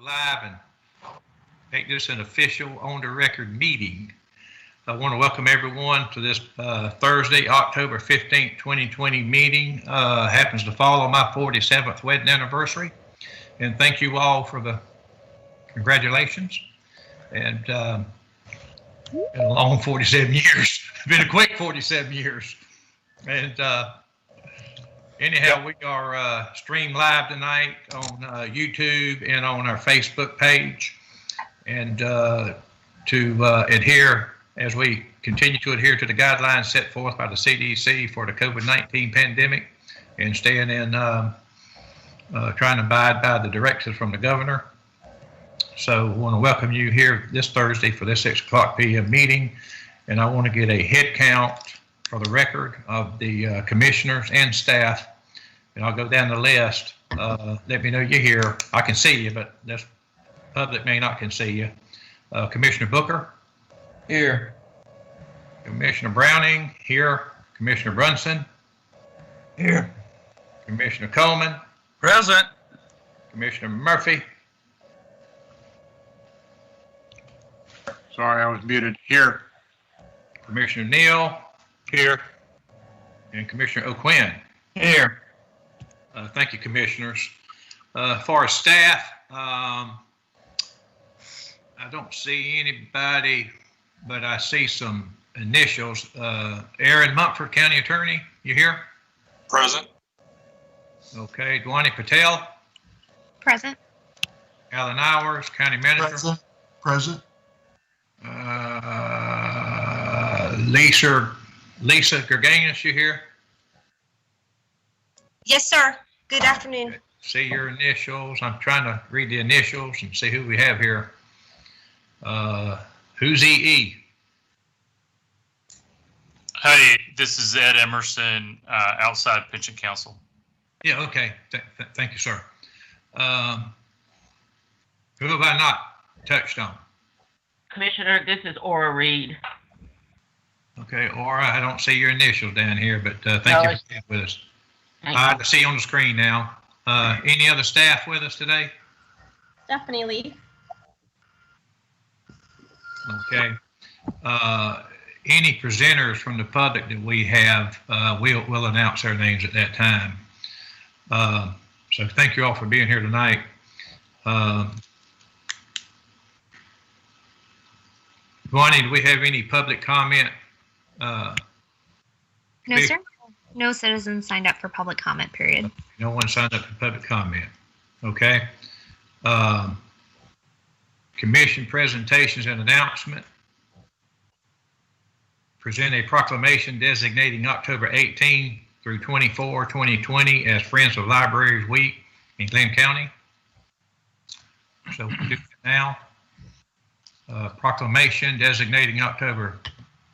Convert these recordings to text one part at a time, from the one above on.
live and make this an official on-the-record meeting. I want to welcome everyone to this Thursday, October 15th, 2020 meeting. Happens to fall on my 47th wedding anniversary. And thank you all for the congratulations. And been a long 47 years. Been a quick 47 years. And anyhow, we are streamed live tonight on YouTube and on our Facebook page. And to adhere, as we continue to adhere to the guidelines set forth by the CDC for the COVID-19 pandemic and staying in, trying to abide by the directives from the governor. So I want to welcome you here this Thursday for this 6 o'clock p.m. meeting. And I want to get a head count for the record of the commissioners and staff. And I'll go down the list. Let me know you're here. I can see you, but this public may not can see you. Commissioner Booker? Here. Commissioner Browning? Here. Commissioner Brunson? Here. Commissioner Coleman? Present. Commissioner Murphy? Sorry, I was muted. Here. Commissioner Neal? Here. And Commissioner O'Quinn? Here. Thank you, commissioners. As far as staff, I don't see anybody, but I see some initials. Aaron Mumford, County Attorney, you here? Present. Okay. Dwani Patel? Present. Alan Hours, County Manager? Present. Lisa Gerganis, you here? Yes, sir. Good afternoon. See your initials. I'm trying to read the initials and see who we have here. Who's EE? Hey, this is Ed Emerson, outside Pension Council. Yeah, okay. Thank you, sir. Who have I not touched on? Commissioner, this is Ora Reed. Okay, Aura, I don't see your initials down here, but thank you for being with us. I see you on the screen now. Any other staff with us today? Stephanie Lee. Okay. Any presenters from the public that we have, we'll announce their names at that time. So thank you all for being here tonight. Bonnie, do we have any public comment? No, sir. No citizens signed up for public comment, period. No one signed up for public comment. Okay. Commission presentations and announcement. Present a proclamation designating October 18 through 24, 2020 as Friends of Libraries Week in Glynn County. So we'll do that now. Proclamation designating October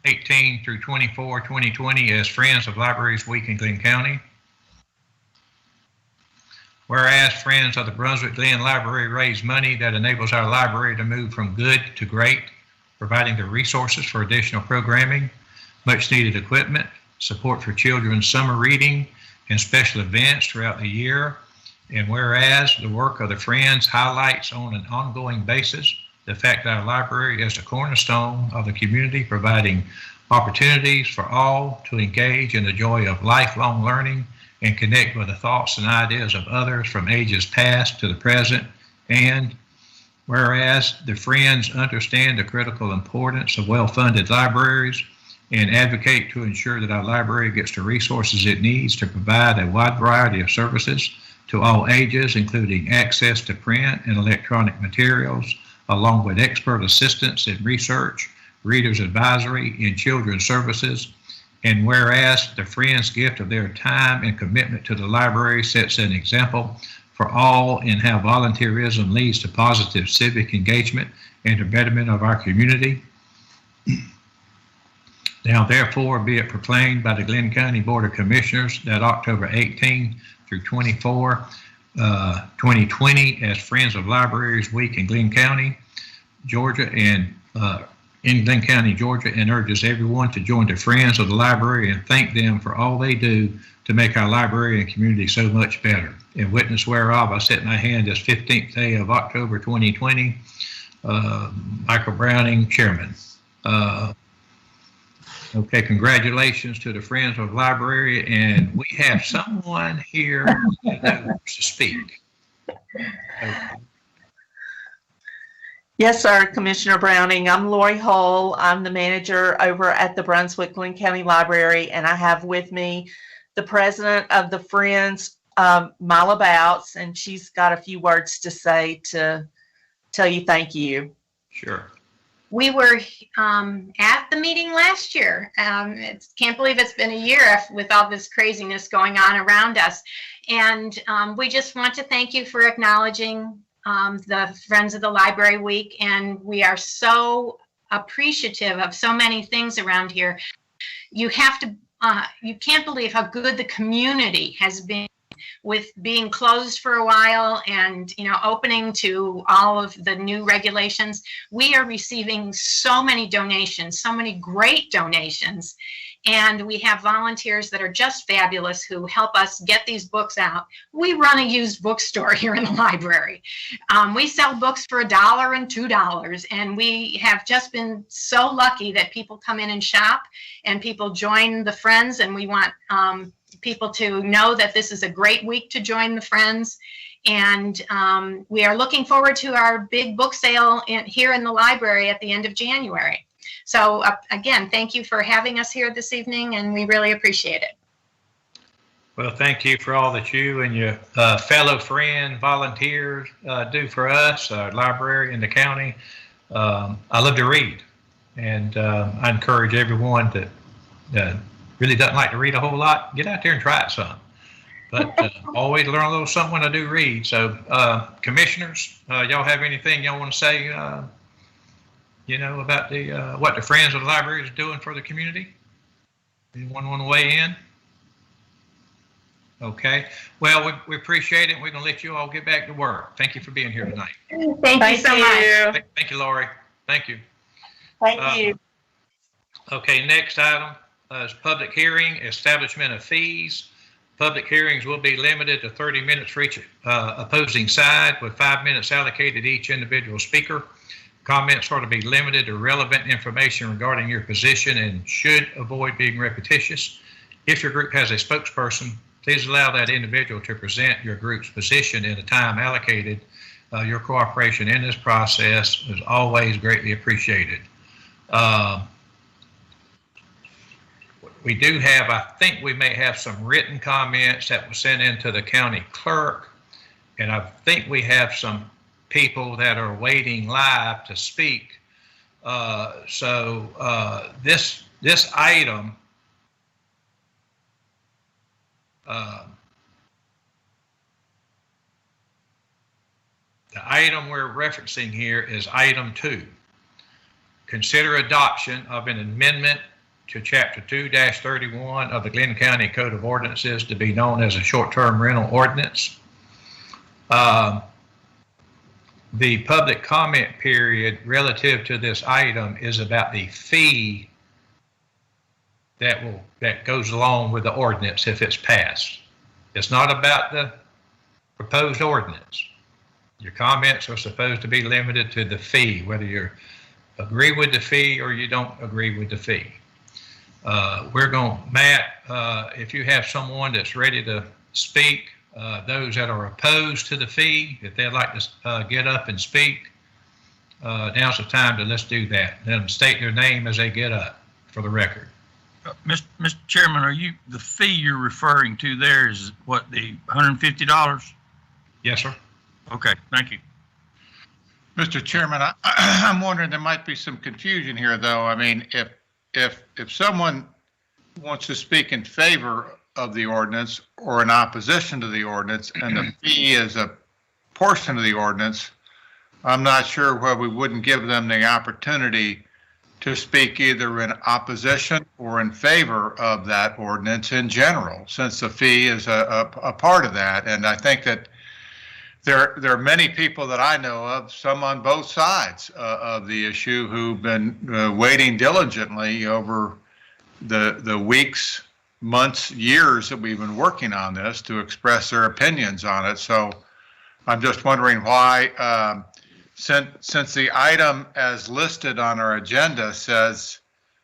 18 through 24, 2020 as Friends of Libraries Week in Glynn County. Whereas Friends of the Brunswick Glen Library raise money that enables our library to move from good to great, providing the resources for additional programming, much needed equipment, support for children's summer reading, and special events throughout the year. And whereas the work of the Friends highlights on an ongoing basis the fact that our library is the cornerstone of the community, providing opportunities for all to engage in the joy of lifelong learning and connect with the thoughts and ideas of others from ages past to the present. And whereas the Friends understand the critical importance of well-funded libraries and advocate to ensure that our library gets the resources it needs to provide a wide variety of services to all ages, including access to print and electronic materials, along with expert assistance in research, readers advisory, and children's services. And whereas the Friends' gift of their time and commitment to the library sets an example for all in how volunteerism leads to positive civic engagement and the betterment of our community. Now therefore be it proclaimed by the Glynn County Board of Commissioners that October 18 through 24, 2020 as Friends of Libraries Week in Glynn County, Georgia, and in Glynn County, Georgia, and urges everyone to join the Friends of the Library and thank them for all they do to make our library and community so much better. In witness whereof, I set my hand this 15th day of October 2020, Michael Browning, Chairman. Okay, congratulations to the Friends of the Library, and we have someone here that knows to speak. Okay. Yes, sir, Commissioner Browning. I'm Lori Hull. I'm the manager over at the Brunswick-Glynn County Library, and I have with me the president of the Friends, Mila Bouts, and she's got a few words to say to tell you thank you. Sure. We were at the meeting last year. Can't believe it's been a year with all this craziness going on around us. And we just want to thank you for acknowledging the Friends of the Library Week. And we are so appreciative of so many things around here. You can't believe how good the community has been with being closed for a while and, opening to all of the new regulations. We are receiving so many donations, so many great donations. And we have volunteers that are just fabulous who help us get these books out. We run a used bookstore here in the library. We sell books for $1 and $2. And we have just been so lucky that people come in and shop and people join the Friends. And we want people to know that this is a great week to join the Friends. And we are looking forward to our big book sale here in the library at the end of January. So again, thank you for having us here this evening, and we really appreciate it. Well, thank you for all that you and your fellow friend volunteers do for us, our library in the county. I love to read, and I encourage everyone that really doesn't like to read a whole lot, get out there and try it some. But always learn a little something when I do read. So, commissioners, y'all have anything y'all want to say, about the what the Friends of the Library is doing for the community? Anyone want to weigh in? Okay. Well, we appreciate it. We're going to let you all get back to work. Thank you for being here tonight. Thank you so much. Thank you, Lori. Thank you. Thank you. Okay, next item is public hearing, establishment of fees. Public hearings will be limited to 30 minutes for each opposing side, with 5 minutes allocated to each individual speaker. Comments are to be limited to relevant information regarding your position and should avoid being repetitious. If your group has a spokesperson, please allow that individual to present your group's position in the time allocated. Your cooperation in this process is always greatly appreciated. We do have, I think we may have some written comments that were sent into the county clerk, and I think we have some people that are waiting live to speak. This item, the item we're referencing here is item 2. Consider adoption of an amendment to Chapter 2-31 of the Glynn County Code of Ordinances, to be known as a short-term rental ordinance. The public comment period relative to this item is about the fee that goes along with the ordinance if it's passed. It's not about the proposed ordinance. Your comments are supposed to be limited to the fee, whether you agree with the fee or you don't agree with the fee. Matt, if you have someone that's ready to speak, those that are opposed to the fee, if they'd like to get up and speak, now's the time to let's do that. Let them state their name as they get up for the record. Mr. Chairman, the fee you're referring to there is what, the $150? Yes, sir. Okay, thank you. Mr. Chairman, I'm wondering, there might be some confusion here, though. I mean, if someone wants to speak in favor of the ordinance or in opposition to the ordinance, and the fee is a portion of the ordinance, I'm not sure why we wouldn't give them the opportunity to speak either in opposition or in favor of that ordinance in general, since the fee is a part of that. And I think that there are many people that I know of, some on both sides of the issue, who've been waiting diligently over the weeks, months, years that we've been working on this to express their opinions on it. So I'm just wondering why, since the item as listed on our agenda says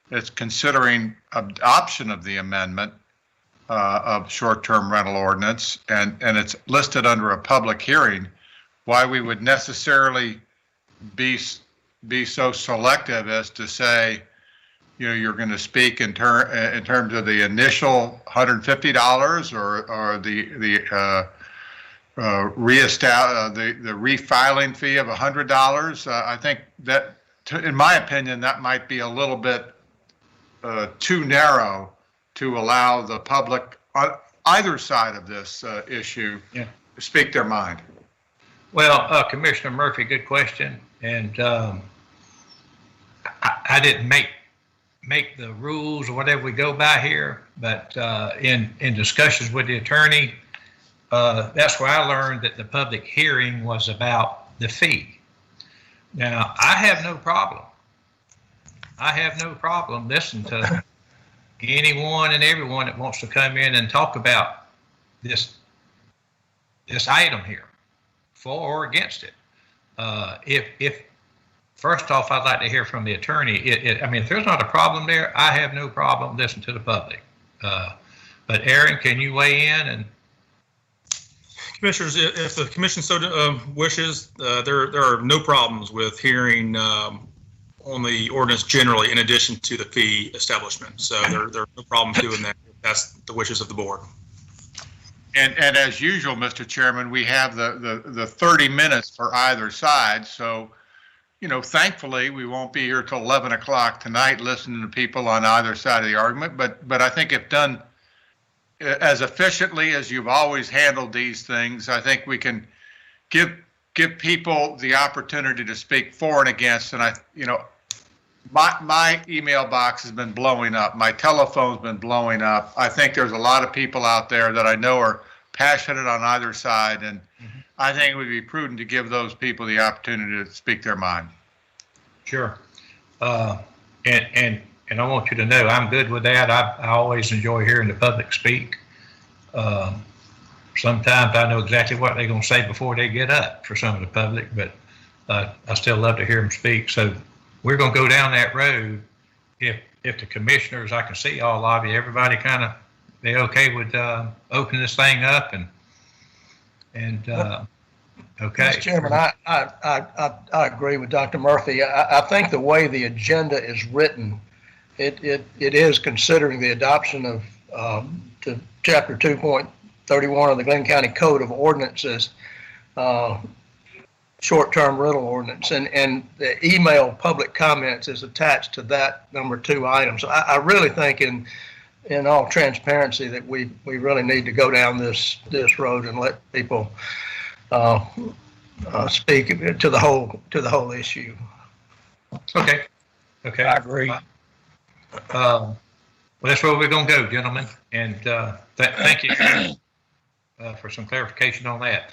it's considering adoption of the amendment of short-term rental ordinance, and it's listed under a public hearing, why we would necessarily be so selective as to say, you know, you're going to speak in terms of the initial $150 or the refiling fee of $100. I think that, in my opinion, that might be a little bit too narrow to allow the public on either side of this issue to speak their mind. Well, Commissioner Murphy, good question. And I didn't make the rules or whatever we go by here, but in discussions with the attorney, that's where I learned that the public hearing was about the fee. Now, I have no problem listening to anyone and everyone that wants to come in and talk about this item here, for or against it. If first off, I'd like to hear from the attorney. I mean, if there's not a problem there, I have no problem listening to the public. But Aaron, can you weigh in? And Commissioners, if the commission so wishes, there are no problems with hearing on the ordinance generally, in addition to the fee establishment. So there are no problems doing that. That's the wishes of the board. And as usual, Mr. Chairman, we have the 30 minutes for either side. So, you know, thankfully, we won't be here till 11 o'clock tonight listening to people on either side of the argument. But I think if done as efficiently as you've always handled these things, I think we can give people the opportunity to speak for and against. And my email box has been blowing up. My telephone's been blowing up. I think there's a lot of people out there that I know are passionate on either side, and I think it would be prudent to give those people the opportunity to speak their mind. sure. And I want you to know I'm good with that. I always enjoy hearing the public speak. Sometimes I know exactly what they're going to say before they get up for some of the public, but I still love to hear them speak. So we're going to go down that road. If the commissioners, I can see all of you, everybody kind of, they okay with opening this thing up and okay. Mr. Chairman, I agree with Dr. Murphy. I think the way the agenda is written, it is considering the adoption of to Chapter 2.31 of the Glynn County Code of Ordinances, short-term rental ordinance, and the email public comments is attached to that number 2 item. So I really think in all transparency that we really need to go down this road and let people speak to the whole issue. Okay. I agree. Well, that's where we're going to go, gentlemen. And thank you for some clarification on that.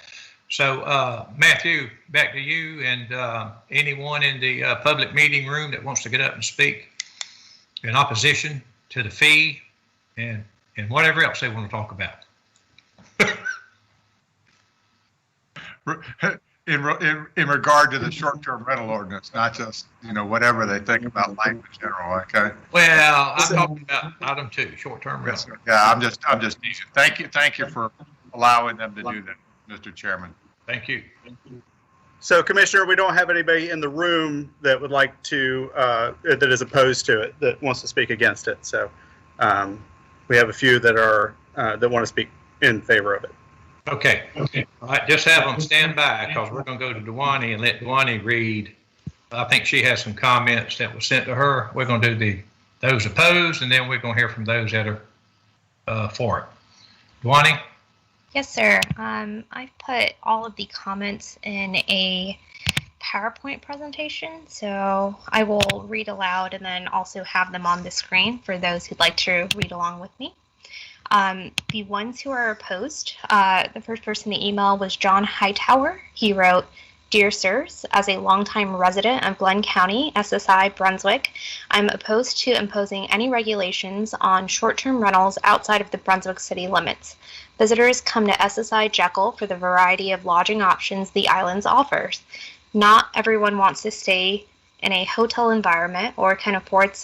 So, Matthew, back to you, and anyone in the public meeting room that wants to get up and speak in opposition to the fee and whatever else they want to talk about. In regard to the short-term rental ordinance, not just, whatever they think about life in general, okay? Well, I'm talking about item 2, short-term rental. Yeah, I'm just teasing. Thank you for allowing them to do that, Mr. Chairman. Thank you. So, Commissioner, we don't have anybody in the room that would like to, that is opposed to it, that wants to speak against it. So, we have a few that are, that want to speak in favor of it. Okay. All right, just have them stand by, because we're going to go to Dewani and let Dewani read. I think she has some comments that were sent to her. We're going to do those opposed, and then we're going to hear from those that are for it. Dewani? Yes, sir. I've put all of the comments in a PowerPoint presentation, so I will read aloud and then also have them on the screen for those who'd like to read along with me. The ones who are opposed, the first person to email was John Hightower. He wrote, "Dear Sirs, as a longtime resident of Glynn County, SSI, Brunswick, I'm opposed to imposing any regulations on short-term rentals outside of the Brunswick city limits. Visitors come to SSI Jekyll for the variety of lodging options the islands offers. Not everyone wants to stay in a hotel environment or can afford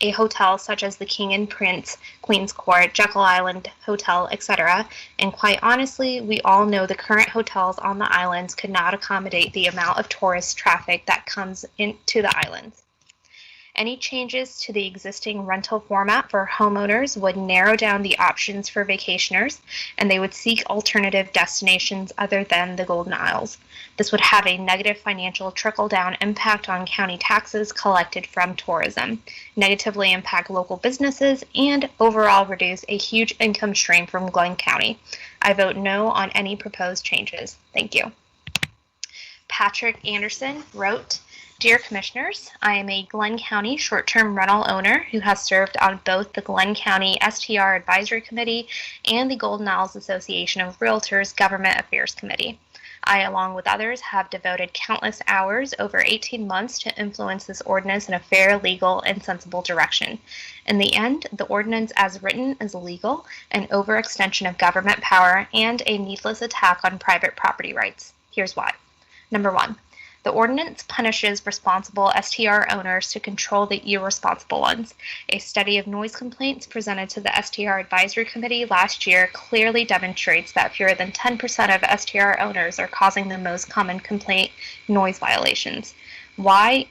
a hotel such as the King and Prince, Queen's Court, Jekyll Island Hotel, etc. And quite honestly, we all know the current hotels on the islands could not accommodate the amount of tourist traffic that comes into the islands. Any changes to the existing rental format for homeowners would narrow down the options for vacationers, and they would seek alternative destinations other than the Golden Isles. This would have a negative financial trickle-down impact on county taxes collected from tourism, negatively impact local businesses, and overall reduce a huge income stream from Glynn County. I vote no on any proposed changes. Thank you." Patrick Anderson wrote, "Dear Commissioners, I am a Glynn County short-term rental owner who has served on both the Glynn County STR Advisory Committee and the Golden Isles Association of Realtors Government Affairs Committee. I, along with others, have devoted countless hours over 18 months to influence this ordinance in a fair, legal, and sensible direction. In the end, the ordinance as written is illegal, an overextension of government power, and a needless attack on private property rights. Here's why. Number one, the ordinance punishes responsible STR owners to control the irresponsible ones. A study of noise complaints presented to the STR Advisory Committee last year clearly demonstrates that fewer than 10% of STR owners are causing the most common complaint, noise violations. Why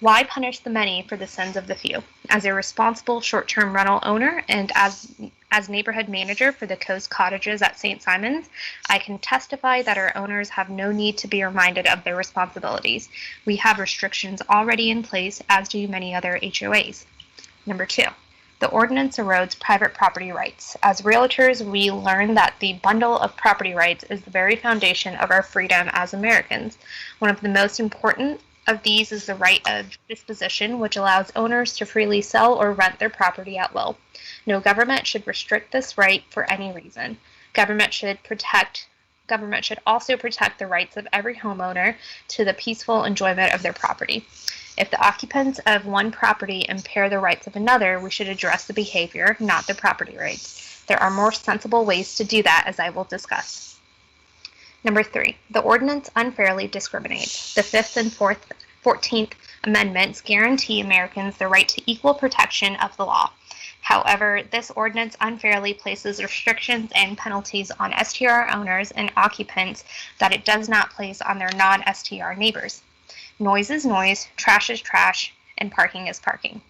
punish the many for the sins of the few? As a responsible short-term rental owner and as neighborhood manager for the Coast Cottages at St. Simon's, I can testify that our owners have no need to be reminded of their responsibilities. We have restrictions already in place, as do many other HOAs. Number two, the ordinance erodes private property rights. As realtors, we learn that the bundle of property rights is the very foundation of our freedom as Americans. One of the most important of these is the right of disposition, which allows owners to freely sell or rent their property at will. No government should restrict this right for any reason. Government should also protect the rights of every homeowner to the peaceful enjoyment of their property. If the occupants of one property impair the rights of another, we should address the behavior, not the property rights. There are more sensible ways to do that, as I will discuss. Number three, the ordinance unfairly discriminates. The 5th and 14th Amendments guarantee Americans the right to equal protection of the law. However, this ordinance unfairly places restrictions and penalties on STR owners and occupants that it does not place on their non-STR neighbors. Noise is noise, trash is trash, and parking is parking.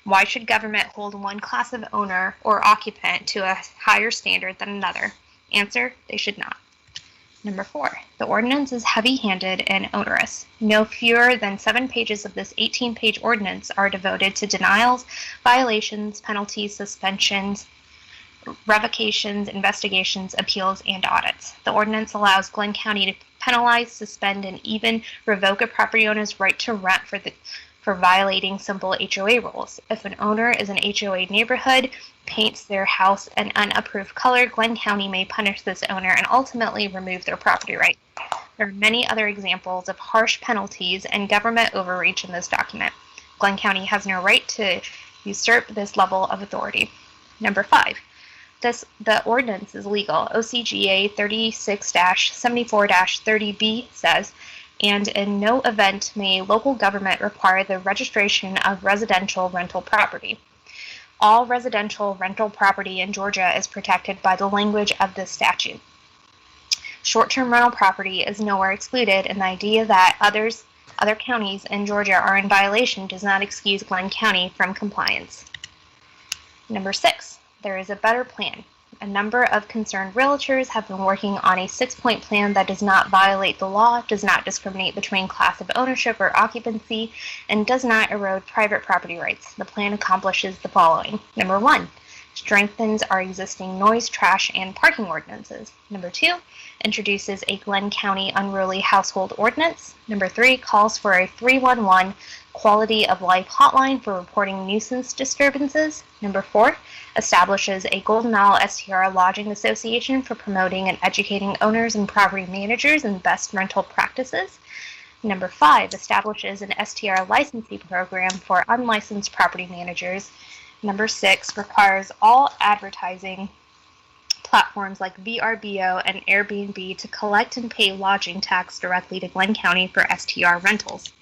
Why should government hold one class of owner or occupant to a higher standard than another? Answer, they should not. Number four, the ordinance is heavy-handed and onerous. No fewer than 7 pages of this 18-page ordinance are devoted to denials, violations, penalties, suspensions, revocations, investigations, appeals, and audits. The ordinance allows Glynn County to penalize, suspend, and even revoke a property owner's right to rent for violating simple HOA rules. If an owner is an HOA neighborhood, paints their house an unapproved color, Glynn County may punish this owner and ultimately remove their property right. There are many other examples of harsh penalties and government overreach in this document. Glynn County has no right to usurp this level of authority. Number five, the ordinance is legal. OCGA 36-74-30B says, and in no event may local government require the registration of residential rental property. All residential rental property in Georgia is protected by the language of this statute. Short-term rental property is nowhere excluded, and the idea that other counties in Georgia are in violation does not excuse Glynn County from compliance. Number six, there is a better plan. A number of concerned realtors have been working on a 6-point plan that does not violate the law, does not discriminate between class of ownership or occupancy, and does not erode private property rights. The plan accomplishes the following. Number one, strengthens our existing noise, trash, and parking ordinances. Number two, introduces a Glynn County unruly household ordinance. Number three, calls for a 311 quality of life hotline for reporting nuisance disturbances. Number 4, establishes a Golden Owl STR Lodging Association for promoting and educating owners and property managers in best rental practices. Number 5, establishes an STR licensing program for unlicensed property managers. Number 6, requires all advertising platforms like VRBO and Airbnb to collect and pay lodging tax directly to Glynn County for STR rentals.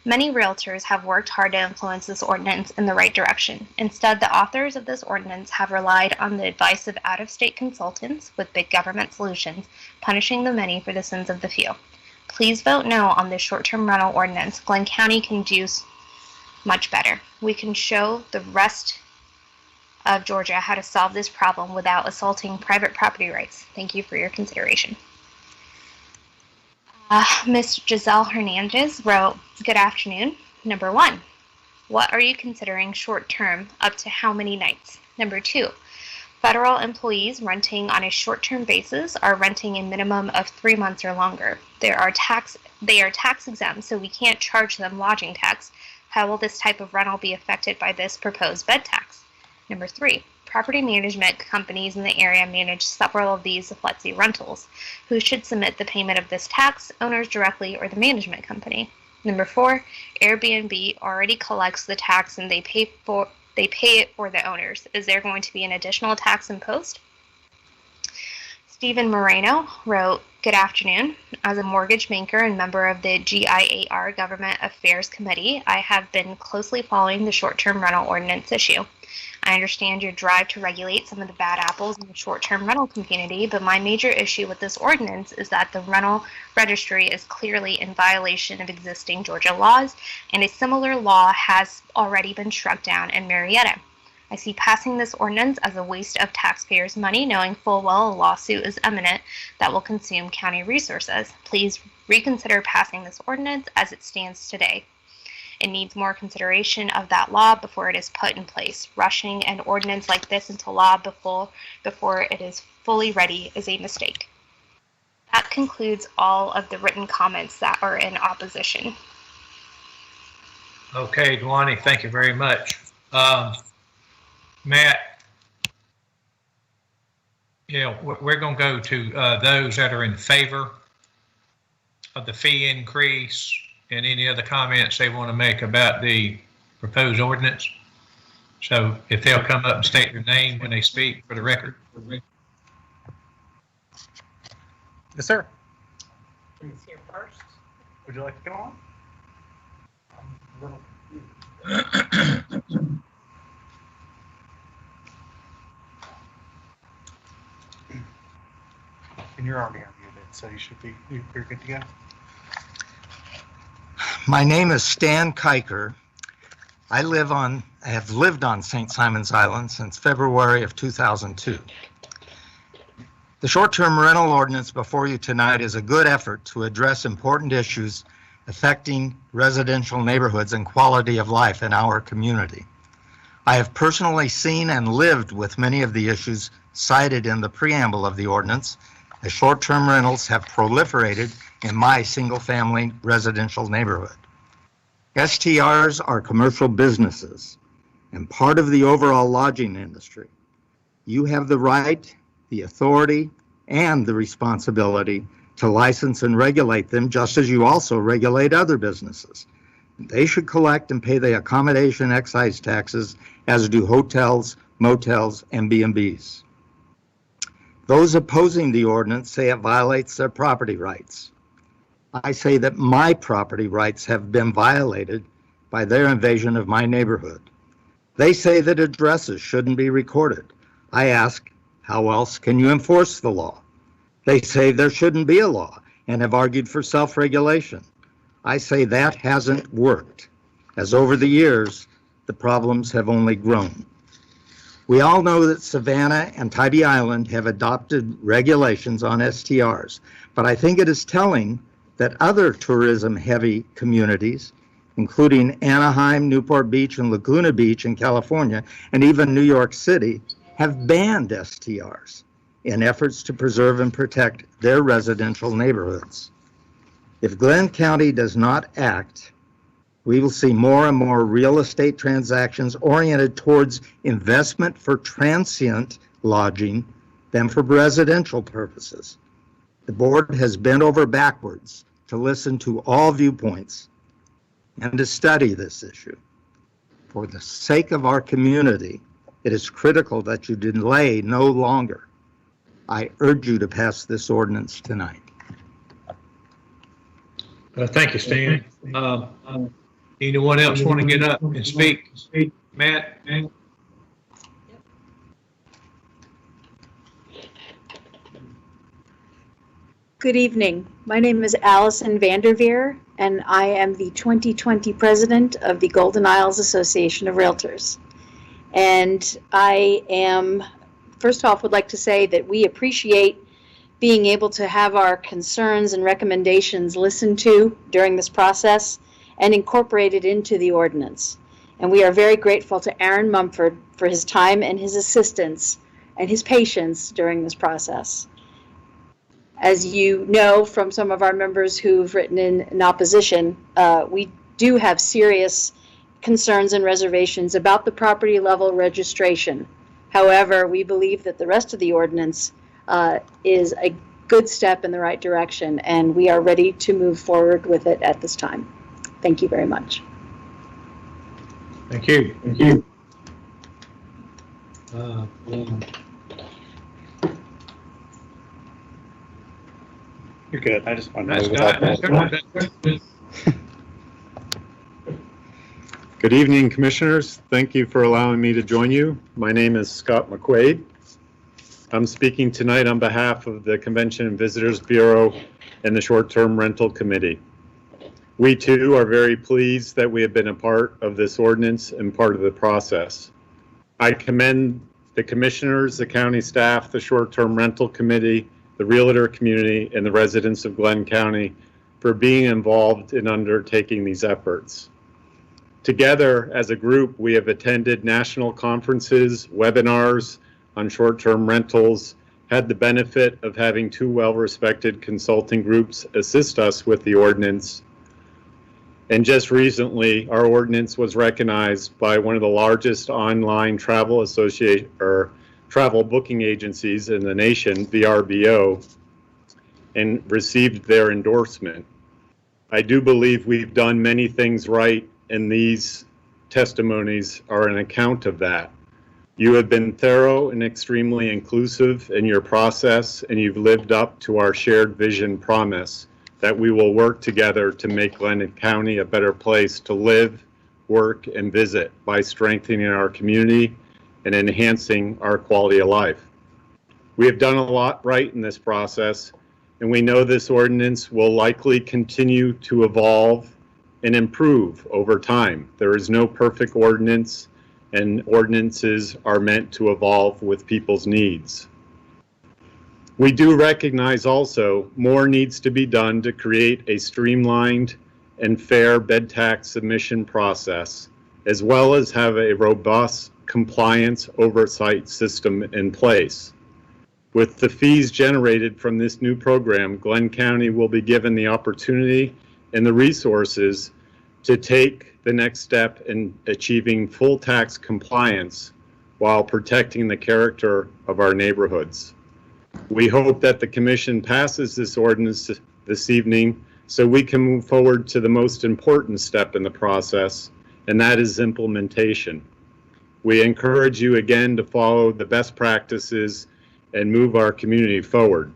Many realtors have worked hard to influence this ordinance in the right direction. Instead, the authors of this ordinance have relied on the advice of out-of-state consultants with big government solutions, punishing the many for the sins of the few. Please vote no on this short-term rental ordinance. Glynn County can do much better. We can show the rest of Georgia how to solve this problem without assaulting private property rights. Thank you for your consideration. Ms. Giselle Hernandez wrote, "Good afternoon. Number 1, what are you considering short-term, up to how many nights? Number 2, federal employees renting on a short-term basis are renting a minimum of 3 months or longer. They are tax exempt, so we can't charge them lodging tax. How will this type of rental be affected by this proposed bed tax? Number 3, property management companies in the area manage several of these flexi rentals. Who should submit the payment of this tax, owners directly or the management company? Number 4, Airbnb already collects the tax and they pay it for the owners. Is there going to be an additional tax imposed?" Stephen Moreno wrote, "Good afternoon. As a mortgage banker and member of the GIAR Government Affairs Committee, I have been closely following the short-term rental ordinance issue. I understand your drive to regulate some of the bad apples in the short-term rental community, but my major issue with this ordinance is that the rental registry is clearly in violation of existing Georgia laws, and a similar law has already been struck down in Marietta. I see passing this ordinance as a waste of taxpayers' money, knowing full well a lawsuit is imminent that will consume county resources. Please reconsider passing this ordinance as it stands today. It needs more consideration of that law before it is put in place. Rushing an ordinance like this into law before it is fully ready is a mistake." That concludes all of the written comments that are in opposition. Okay, Dwani, thank you very much. Matt, we're going to go to those that are in favor of the fee increase and any other comments they want to make about the proposed ordinance. So if they'll come up and state their name when they speak for the record. Yes, sir. Who's here first? Would you like to come on? And you're already unmuted, so you're good to go. My name is Stan Kiker. I have lived on St. Simon's Island since February of 2002. The short-term rental ordinance before you tonight is a good effort to address important issues affecting residential neighborhoods and quality of life in our community. I have personally seen and lived with many of the issues cited in the preamble of the ordinance, as short-term rentals have proliferated in my single-family residential neighborhood. STRs are commercial businesses and part of the overall lodging industry. You have the right, the authority, and the responsibility to license and regulate them, just as you also regulate other businesses. They should collect and pay the accommodation excise taxes, as do hotels, motels, and B&Bs. Those opposing the ordinance say it violates their property rights. I say that my property rights have been violated by their invasion of my neighborhood. They say that addresses shouldn't be recorded. I ask, how else can you enforce the law? They say there shouldn't be a law and have argued for self-regulation. I say that hasn't worked, as over the years, the problems have only grown. We all know that Savannah and Tybee Island have adopted regulations on STRs, but I think it is telling that other tourism-heavy communities, including Anaheim, Newport Beach, and Laguna Beach in California, and even New York City, have banned STRs in efforts to preserve and protect their residential neighborhoods. If Glynn County does not act, We will see more and more real estate transactions oriented towards investment for transient lodging than for residential purposes. The board has bent over backwards to listen to all viewpoints and to study this issue. For the sake of our community, it is critical that you delay no longer. I urge you to pass this ordinance tonight. Thank you, Stan. Anyone else want to get up and speak? Matt? Good evening. My name is Allison Vanderveer, and I am the 2020 president of the Golden Isles Association of Realtors. And I am, first off, would like to say that we appreciate being able to have our concerns and recommendations listened to during this process and incorporated into the ordinance. And we are very grateful to Aaron Mumford for his time and his assistance and his patience during this process. As you know from some of our members who've written in opposition, we do have serious concerns and reservations about the property level registration. However, we believe that the rest of the ordinance is a good step in the right direction, and we are ready to move forward with it at this time. Thank you very much. Thank you. Thank you. You're good. I just want to know without that. Good evening, commissioners. Thank you for allowing me to join you. My name is Scott McQuaid. I'm speaking tonight on behalf of the Convention and Visitors Bureau and the Short-Term Rental Committee. We too are very pleased that we have been a part of this ordinance and part of the process. I commend the commissioners, the county staff, the Short-Term Rental Committee, the realtor community, and the residents of Glynn County for being involved in undertaking these efforts. Together as a group, we have attended national conferences, webinars on short-term rentals, had the benefit of having two well-respected consulting groups assist us with the ordinance. And just recently, our ordinance was recognized by one of the largest online travel association or travel booking agencies in the nation, VRBO, and received their endorsement. I do believe we've done many things right, and these testimonies are an account of that. You have been thorough and extremely inclusive in your process, and you've lived up to our shared vision promise that we will work together to make Glynn County a better place to live, work, and visit by strengthening our community and enhancing our quality of life. We have done a lot right in this process, and we know this ordinance will likely continue to evolve and improve over time. There is no perfect ordinance, and ordinances are meant to evolve with people's needs. We do recognize also more needs to be done to create a streamlined and fair bed tax submission process, as well as have a robust compliance oversight system in place. With the fees generated from this new program, Glynn County will be given the opportunity and the resources to take the next step in achieving full tax compliance while protecting the character of our neighborhoods. We hope that the Commission passes this ordinance this evening so we can move forward to the most important step in the process, and that is implementation. We encourage you again to follow the best practices and move our community forward.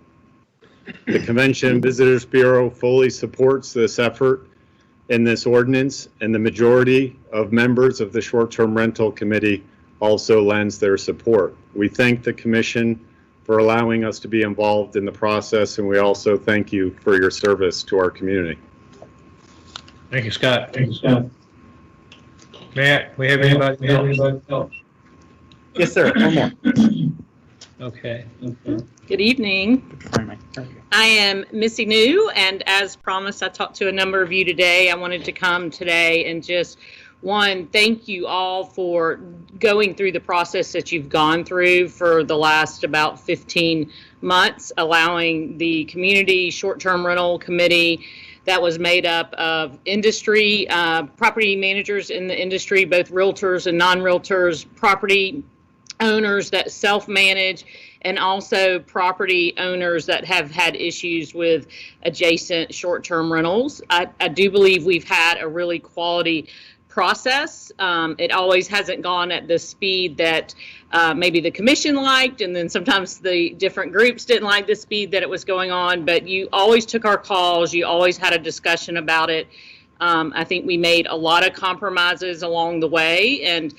The Convention and Visitors Bureau fully supports this effort in this ordinance, and the majority of members of the Short-Term Rental Committee also lends their support. We thank the Commission for allowing us to be involved in the process, and we also thank you for your service to our community. Thank you, Scott. Thank you, Scott. Matt, we have anybody else? Yes, sir. One more. Okay. Good evening. I am Missy New, and as promised, I talked to a number of you today. I wanted to come today and just, one, thank you all for going through the process that you've gone through for the last about 15 months, allowing the Community Short-Term Rental Committee, that was made up of industry, property managers in the industry, both realtors and non-realtors, property owners that self-manage, and also property owners that have had issues with adjacent short-term rentals. I do believe we've had a really quality process. It always hasn't gone at the speed that maybe the commission liked, and then sometimes the different groups didn't like the speed that it was going on, but you always took our calls, you always had a discussion about it. I think we made a lot of compromises along the way, and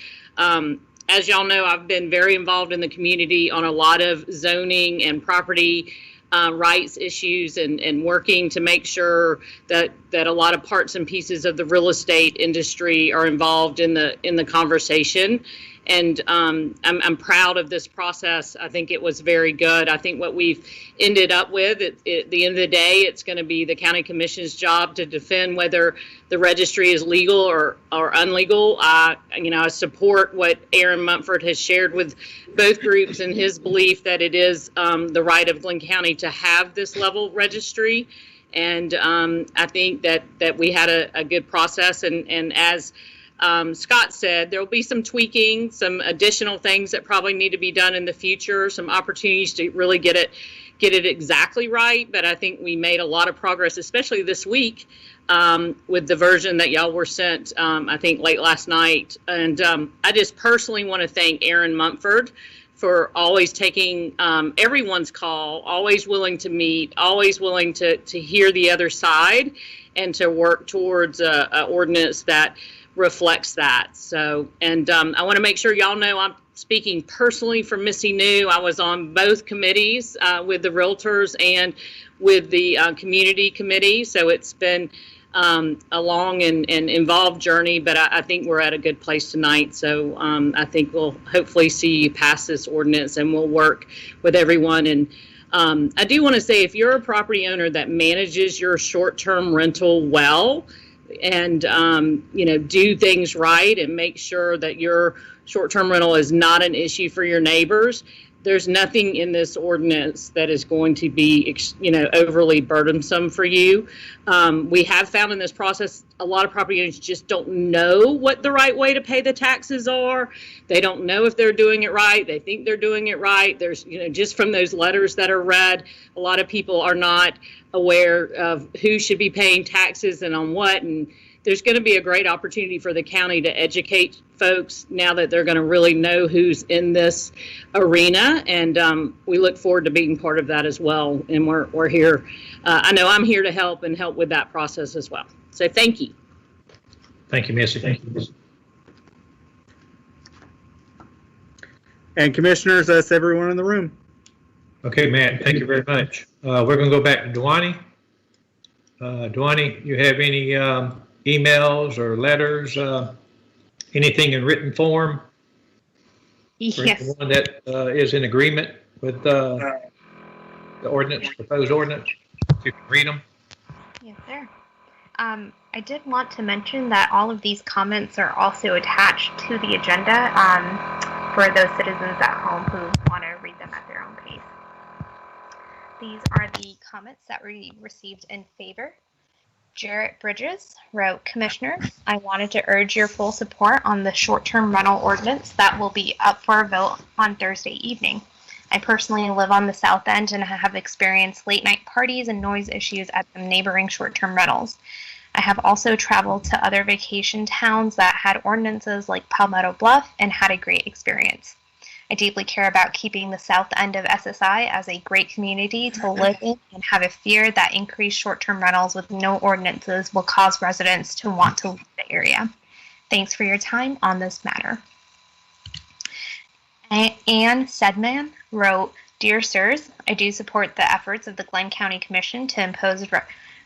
as y'all know, I've been very involved in the community on a lot of zoning and property rights issues, and working to make sure that a lot of parts and pieces of the real estate industry are involved in the conversation. And I'm proud of this process. I think it was very good. I think what we've ended up with, at the end of the day, it's going to be the county commission's job to defend whether the registry is legal or unlegal. I support what Aaron Mumford has shared with both groups and his belief that it is the right of Glynn County to have this level registry. And I think that we had a good process. And as Scott said, there will be some tweaking, some additional things that probably need to be done in the future, some opportunities to really get it exactly right. But I think we made a lot of progress, especially this week, with the version that y'all were sent, I think late last night. And I just personally want to thank Aaron Mumford for always taking everyone's call, always willing to meet, always willing to hear the other side, and to work towards a ordinance that reflects that. So, and I want to make sure y'all know I'm speaking personally for Missy New. I was on both committees with the realtors and with the community committee. So it's been a long and involved journey, but I think we're at a good place tonight. So I think we'll hopefully see you pass this ordinance, and we'll work with everyone. And I do want to say, if you're a property owner that manages your short-term rental well, and do things right and make sure that your short-term rental is not an issue for your neighbors, there's nothing in this ordinance that is going to be overly burdensome for you. We have found in this process a lot of property owners just don't know what the right way to pay the taxes are. They don't know if they're doing it right. They think they're doing it right. There's just from those letters that are read, a lot of people are not aware of who should be paying taxes and on what. And there's going to be a great opportunity for the county to educate folks now that they're going to really know who's in this arena. And we look forward to being part of that as well. And we're here. I know I'm here to help with that process as well. So thank you. Thank you, Missy. Thank you. And commissioners, that's everyone in the room. Okay, Matt, thank you very much. We're going to go back to Dwani. Dwani, you have any emails or letters, anything in written form? Yes. For anyone that is in agreement with the ordinance, proposed ordinance? You can read them. Yes, sir. I did want to mention that all of these comments are also attached to the agenda for those citizens at home who want to read them at their own pace. These are the comments that we received in favor. Jarrett Bridges wrote, Commissioners, I wanted to urge your full support on the short-term rental ordinance that will be up for a vote on Thursday evening. I personally live on the south end and have experienced late-night parties and noise issues at the neighboring short-term rentals. I have also traveled to other vacation towns that had ordinances like Palmetto Bluff and had a great experience. I deeply care about keeping the south end of SSI as a great community to live in, and have a fear that increased short-term rentals with no ordinances will cause residents to want to leave the area. Thanks for your time on this matter. Ann Sedman wrote, Dear Sirs, I do support the efforts of the Glynn County Commission to impose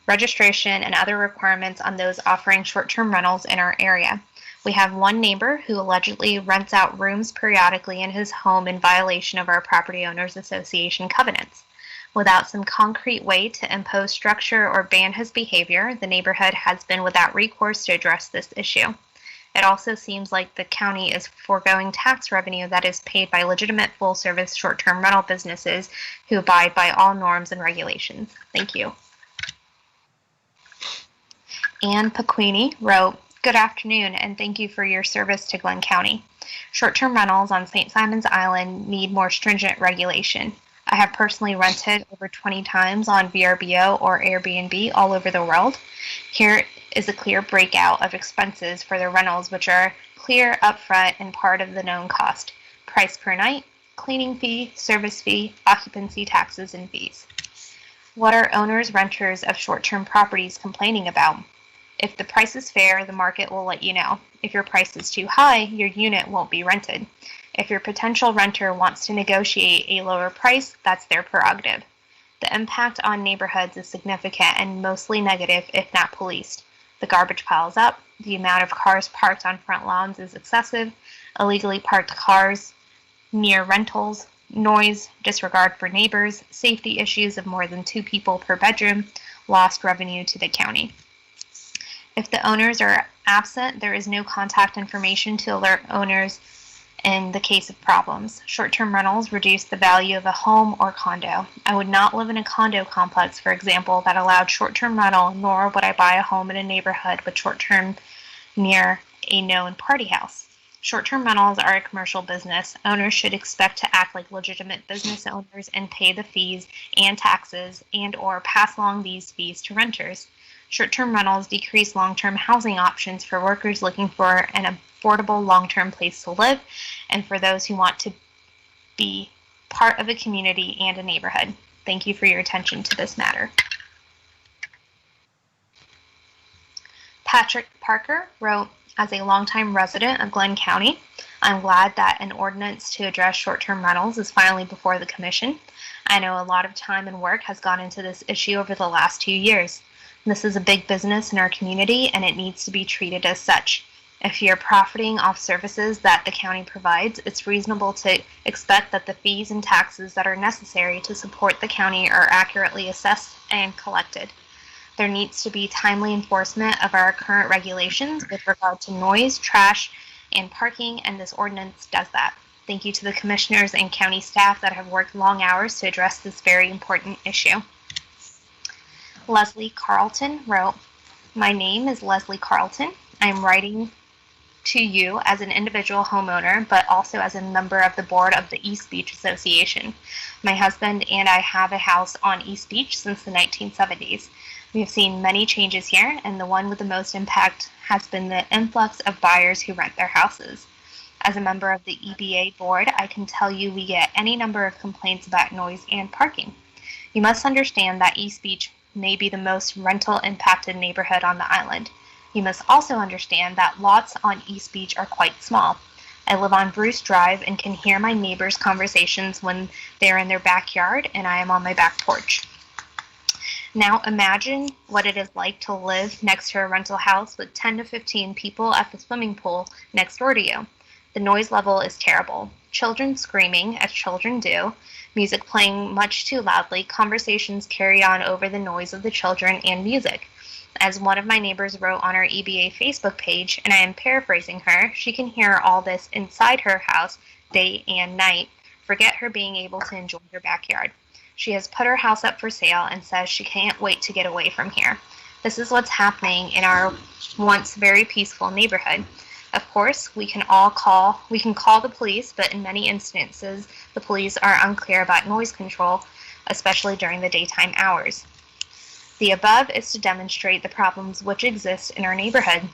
registration and other requirements on those offering short-term rentals in our area. We have one neighbor who allegedly rents out rooms periodically in his home in violation of our Property Owners Association covenants. Without some concrete way to impose structure or ban his behavior, the neighborhood has been without recourse to address this issue. It also seems like the county is foregoing tax revenue that is paid by legitimate full-service short-term rental businesses who abide by all norms and regulations. Thank you. Ann Pequigney wrote, "Good afternoon, and thank you for your service to Glynn County. Short-term rentals on St. Simon's Island need more stringent regulation. I have personally rented over 20 times on VRBO or Airbnb all over the world. Here is a clear breakout of expenses for the rentals, which are clear upfront and part of the known cost. Price per night, cleaning fee, service fee, occupancy taxes, and fees. What are owners, renters of short-term properties complaining about? If the price is fair, the market will let you know. If your price is too high, your unit won't be rented. If your potential renter wants to negotiate a lower price, that's their prerogative. The impact on neighborhoods is significant and mostly negative if not policed. The garbage piles up, the amount of cars parked on front lawns is excessive, illegally parked cars near rentals, noise, disregard for neighbors, safety issues of more than 2 people per bedroom, lost revenue to the county. If the owners are absent, there is no contact information to alert owners in the case of problems. Short-term rentals reduce the value of a home or condo. I would not live in a condo complex, for example, that allowed short-term rental, nor would I buy a home in a neighborhood with short-term near a known party house. Short-term rentals are a commercial business. Owners should expect to act like legitimate business owners and pay the fees and taxes and/or pass along these fees to renters. Short-term rentals decrease long-term housing options for workers looking for an affordable long-term place to live and for those who want to be part of a community and a neighborhood. Thank you for your attention to this matter." Patrick Parker wrote, "As a longtime resident of Glynn County, I'm glad that an ordinance to address short-term rentals is finally before the commission. I know a lot of time and work has gone into this issue over the last 2 years. This is a big business in our community and it needs to be treated as such. If you're profiting off services that the county provides, it's reasonable to expect that the fees and taxes that are necessary to support the county are accurately assessed and collected. There needs to be timely enforcement of our current regulations with regard to noise, trash, and parking, and this ordinance does that. Thank you to the commissioners and county staff that have worked long hours to address this very important issue." Leslie Carlton wrote, "My name is Leslie Carlton. I am writing to you as an individual homeowner, but also as a member of the board of the East Beach Association. My husband and I have a house on East Beach since the 1970s. We have seen many changes here, and the one with the most impact has been the influx of buyers who rent their houses. As a member of the EBA board, I can tell you we get any number of complaints about noise and parking. You must understand that East Beach may be the most rental impacted neighborhood on the island. You must also understand that lots on East Beach are quite small. I live on Bruce Drive and can hear my neighbors' conversations when they're in their backyard and I am on my back porch. Now imagine what it is like to live next to a rental house with 10 to 15 people at the swimming pool next door to you. The noise level is terrible. Children screaming, as children do, music playing much too loudly, conversations carried on over the noise of the children and music. As one of my neighbors wrote on our EBA Facebook page, and I am paraphrasing her, she can hear all this inside her house day and night. Forget her being able to enjoy her backyard. She has put her house up for sale and says she can't wait to get away from here. This is what's happening in our once very peaceful neighborhood. Of course, we can call the police, but in many instances, the police are unclear about noise control, especially during the daytime hours. The above is to demonstrate the problems which exist in our neighborhood.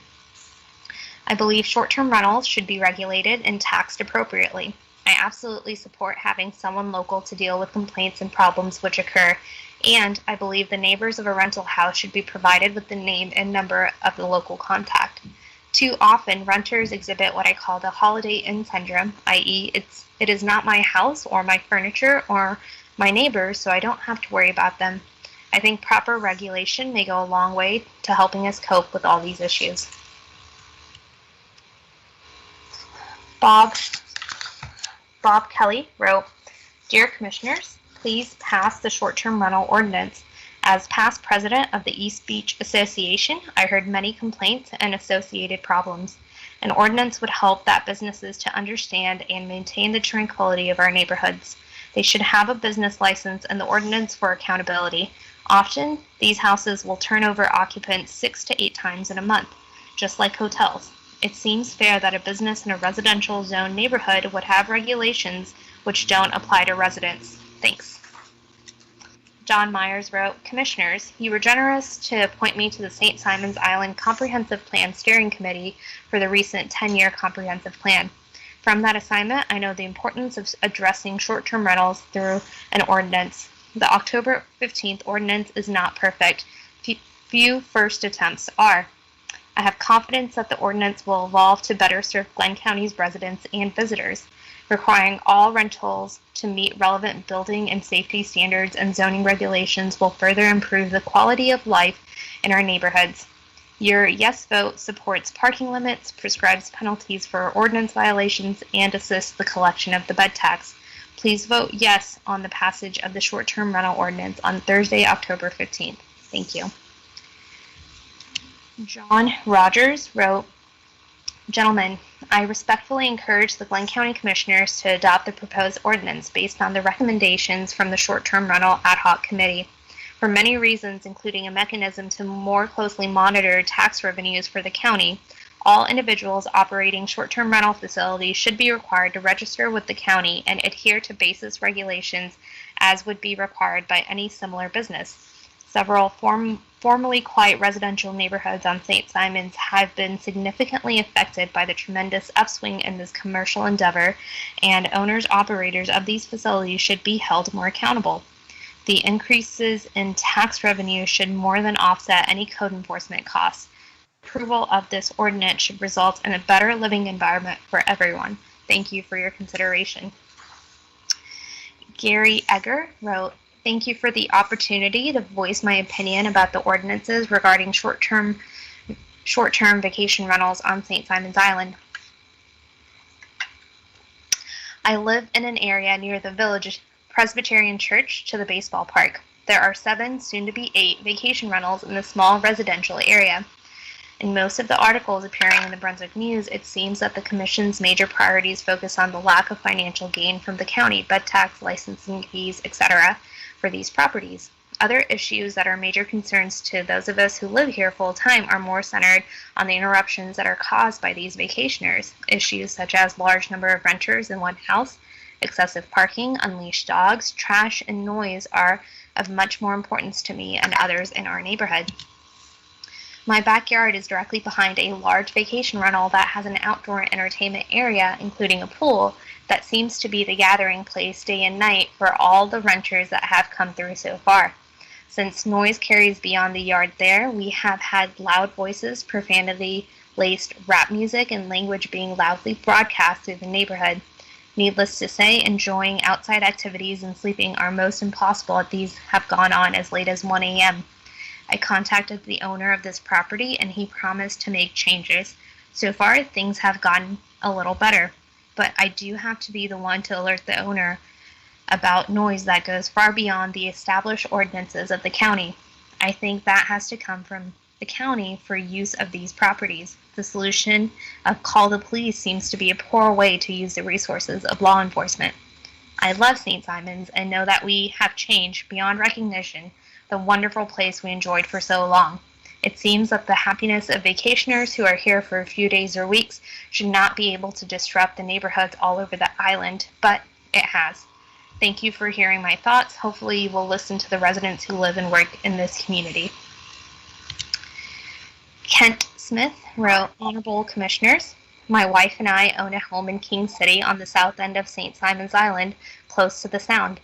I believe short-term rentals should be regulated and taxed appropriately. I absolutely support having someone local to deal with complaints and problems which occur, and I believe the neighbors of a rental house should be provided with the name and number of the local contact. Too often, renters exhibit what I call the Holiday Inn syndrome, i.e., it is not my house or my furniture or my neighbors, so I don't have to worry about them. I think proper regulation may go a long way to helping us cope with all these issues." Bob Kelly wrote, "Dear Commissioners, please pass the short-term rental ordinance. As past president of the East Beach Association, I heard many complaints and associated problems. An ordinance would help that businesses to understand and maintain the tranquility of our neighborhoods. They should have a business license and the ordinance for accountability. Often, these houses will turn over occupants 6 to 8 times in a month, just like hotels. It seems fair that a business in a residential zone neighborhood would have regulations which don't apply to residents. Thanks. John Myers wrote, Commissioners, you were generous to appoint me to the St. Simons Island Comprehensive Plan Steering Committee for the recent 10-year comprehensive plan. From that assignment, I know the importance of addressing short-term rentals through an ordinance. The October 15th ordinance is not perfect. Few first attempts are. I have confidence that the ordinance will evolve to better serve Glynn County's residents and visitors, requiring all rentals to meet relevant building and safety standards and zoning regulations will further improve the quality of life in our neighborhoods. Your yes vote supports parking limits, prescribes penalties for ordinance violations, and assists the collection of the bed tax. Please vote yes on the passage of the short-term rental ordinance on Thursday, October 15th. Thank you. John Rogers wrote, Gentlemen, I respectfully encourage the Glynn County Commissioners to adopt the proposed ordinance based on the recommendations from the Short-Term Rental Ad Hoc Committee. For many reasons, including a mechanism to more closely monitor tax revenues for the county, all individuals operating short-term rental facilities should be required to register with the county and adhere to basis regulations as would be required by any similar business. Several formerly quiet residential neighborhoods on St. Simons have been significantly affected by the tremendous upswing in this commercial endeavor, and owners-operators of these facilities should be held more accountable. The increases in tax revenue should more than offset any code enforcement costs. Approval of this ordinance should result in a better living environment for everyone. Thank you for your consideration. Gary Egger wrote, Thank you for the opportunity to voice my opinion about the ordinances regarding short-term vacation rentals on St. Simons Island. I live in an area near the Village Presbyterian Church to the baseball park. There are 7, soon to be 8, vacation rentals in the small residential area. In most of the articles appearing in the Brunswick News, it seems that the Commission's major priorities focus on the lack of financial gain from the county, bed tax, licensing fees, etc., for these properties. Other issues that are major concerns to those of us who live here full-time are more centered on the interruptions that are caused by these vacationers. Issues such as large number of renters in one house, excessive parking, unleashed dogs, trash, and noise are of much more importance to me and others in our neighborhood. My backyard is directly behind a large vacation rental that has an outdoor entertainment area, including a pool, that seems to be the gathering place day and night for all the renters that have come through so far. Since noise carries beyond the yard there, we have had loud voices, profanity-laced rap music, and language being loudly broadcast through the neighborhood. Needless to say, enjoying outside activities and sleeping are most impossible as these have gone on as late as 1 a.m. I contacted the owner of this property and he promised to make changes. So far, things have gotten a little better, but I do have to be the one to alert the owner about noise that goes far beyond the established ordinances of the county. I think that has to come from the county for use of these properties. The solution of call the police seems to be a poor way to use the resources of law enforcement. I love St. Simons and know that we have changed beyond recognition the wonderful place we enjoyed for so long. It seems that the happiness of vacationers who are here for a few days or weeks should not be able to disrupt the neighborhoods all over the island, but it has. Thank you for hearing my thoughts. Hopefully you will listen to the residents who live and work in this community. Kent Smith wrote, Honorable Commissioners, my wife and I own a home in King City on the south end of St. Simons Island, close to the Sound.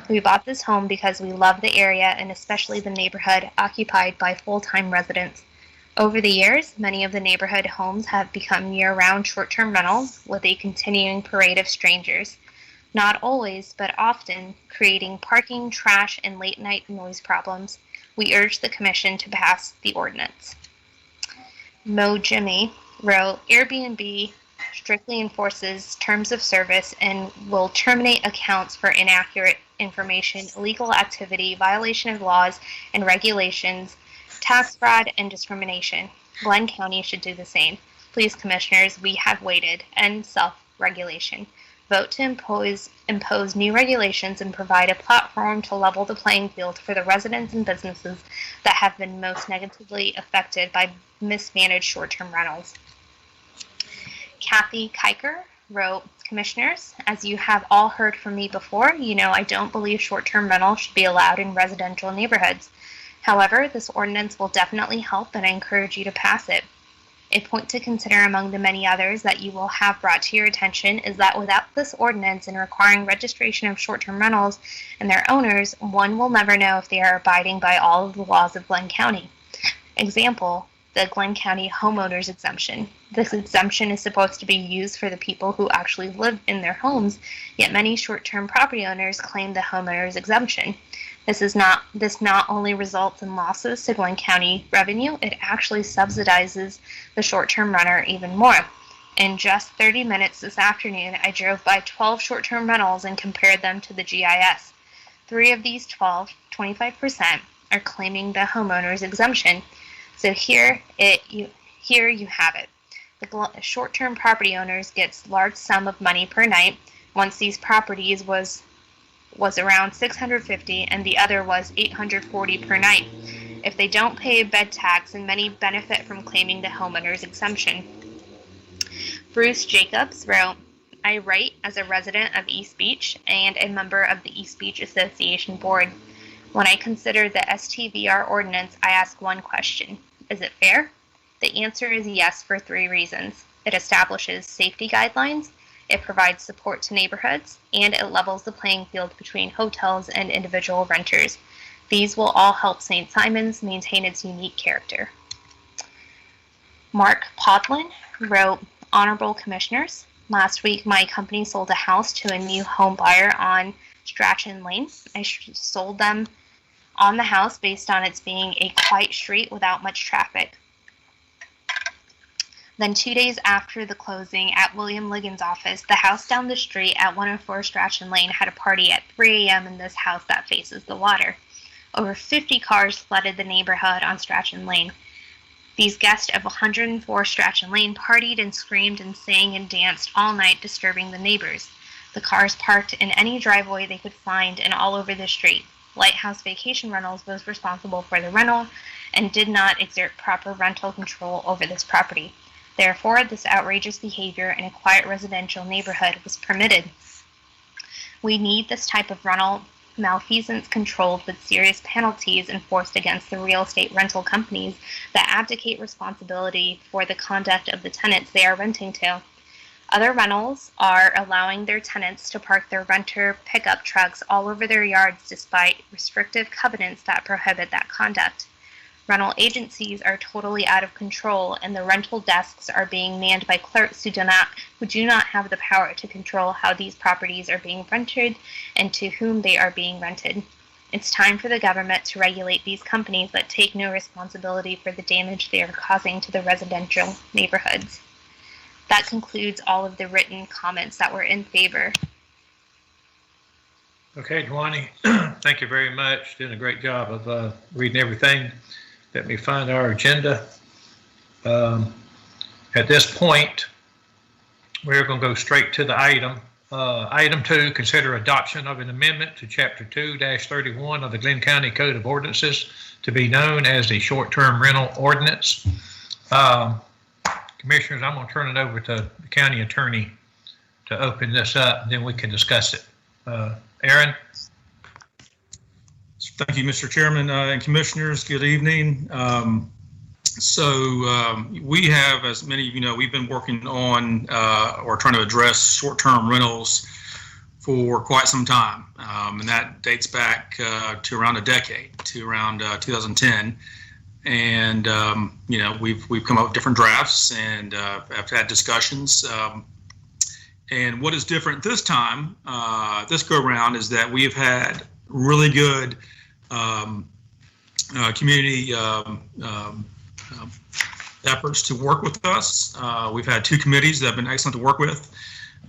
We bought this home because we love the area and especially the neighborhood occupied by full-time residents. Over the years, many of the neighborhood homes have become year-round short-term rentals with a continuing parade of strangers. Not always, but often, creating parking, trash, and late-night noise problems. We urge the Commission to pass the ordinance. Mo Jimmy wrote, Airbnb strictly enforces terms of service and will terminate accounts for inaccurate information, illegal activity, violation of laws and regulations, tax fraud, and discrimination. Glynn County should do the same. Please, Commissioners, we have waited. End self-regulation. Vote to impose new regulations and provide a platform to level the playing field for the residents and businesses that have been most negatively affected by mismanaged short-term rentals. Kathy Kiker wrote, Commissioners, as you have all heard from me before, you know I don't believe short-term rental should be allowed in residential neighborhoods. However, this ordinance will definitely help, and I encourage you to pass it. A point to consider among the many others that you will have brought to your attention is that without this ordinance and requiring registration of short-term rentals and their owners, one will never know if they are abiding by all of the laws of Glynn County. Example, the Glynn County homeowners exemption. This exemption is supposed to be used for the people who actually live in their homes, yet many short-term property owners claim the homeowners exemption. This not only results in losses to Glynn County revenue, it actually subsidizes the short-term renter even more. In just 30 minutes this afternoon, I drove by 12 short-term rentals and compared them to the GIS. 3 of these 12, 25%, are claiming the homeowners exemption. So here you have it. The short-term property owners gets large sum of money per night. Once these properties was around $650 and the other was $840 per night. If they don't pay bed tax, and many benefit from claiming the homeowner's exemption. Bruce Jacobs wrote, I write as a resident of East Beach and a member of the East Beach Association Board. When I consider the STVR ordinance, I ask one question. Is it fair? The answer is yes for 3 reasons. It establishes safety guidelines, it provides support to neighborhoods, and it levels the playing field between hotels and individual renters. These will all help St. Simons maintain its unique character. Mark Podlin wrote, Honorable Commissioners, last week my company sold a house to a new home buyer on Strachan Lane. I sold them on the house based on its being a quiet street without much traffic. Then 2 days after the closing at William Ligon's office, the house down the street at 104 Strachan Lane had a party at 3 a.m. in this house that faces the water. Over 50 cars flooded the neighborhood on Strachan Lane. These guests of 104 Strachan Lane partied and screamed and sang and danced all night, disturbing the neighbors. The cars parked in any driveway they could find and all over the street. Lighthouse Vacation Rentals was responsible for the rental and did not exert proper rental control over this property. Therefore, this outrageous behavior in a quiet residential neighborhood was permitted. We need this type of rental malfeasance controlled with serious penalties enforced against the real estate rental companies that abdicate responsibility for the conduct of the tenants they are renting to. Other rentals are allowing their tenants to park their renter pickup trucks all over their yards despite restrictive covenants that prohibit that conduct. Rental agencies are totally out of control, and the rental desks are being manned by clerks who do not have the power to control how these properties are being rented and to whom they are being rented. It's time for the government to regulate these companies that take no responsibility for the damage they are causing to the residential neighborhoods. That concludes all of the written comments that were in favor. Okay, Dwani, thank you very much. Doing a great job of reading everything. Let me find our agenda. At this point, we're going to go straight to the item. Item 2, consider adoption of an amendment to Chapter 2-31 of the Glynn County Code of Ordinances to be known as the Short-Term Rental Ordinance. Commissioners, I'm going to turn it over to the county attorney to open this up, and then we can discuss it. Aaron? Thank you, Mr. Chairman and Commissioners. Good evening. We have, as many of you know, we've been working on or trying to address short-term rentals for quite some time, and that dates back to around a decade, to around 2010. And we've come up with different drafts and have had discussions. And what is different this time, this go around, is that we have had really good community efforts to work with us. We've had 2 committees that have been excellent to work with,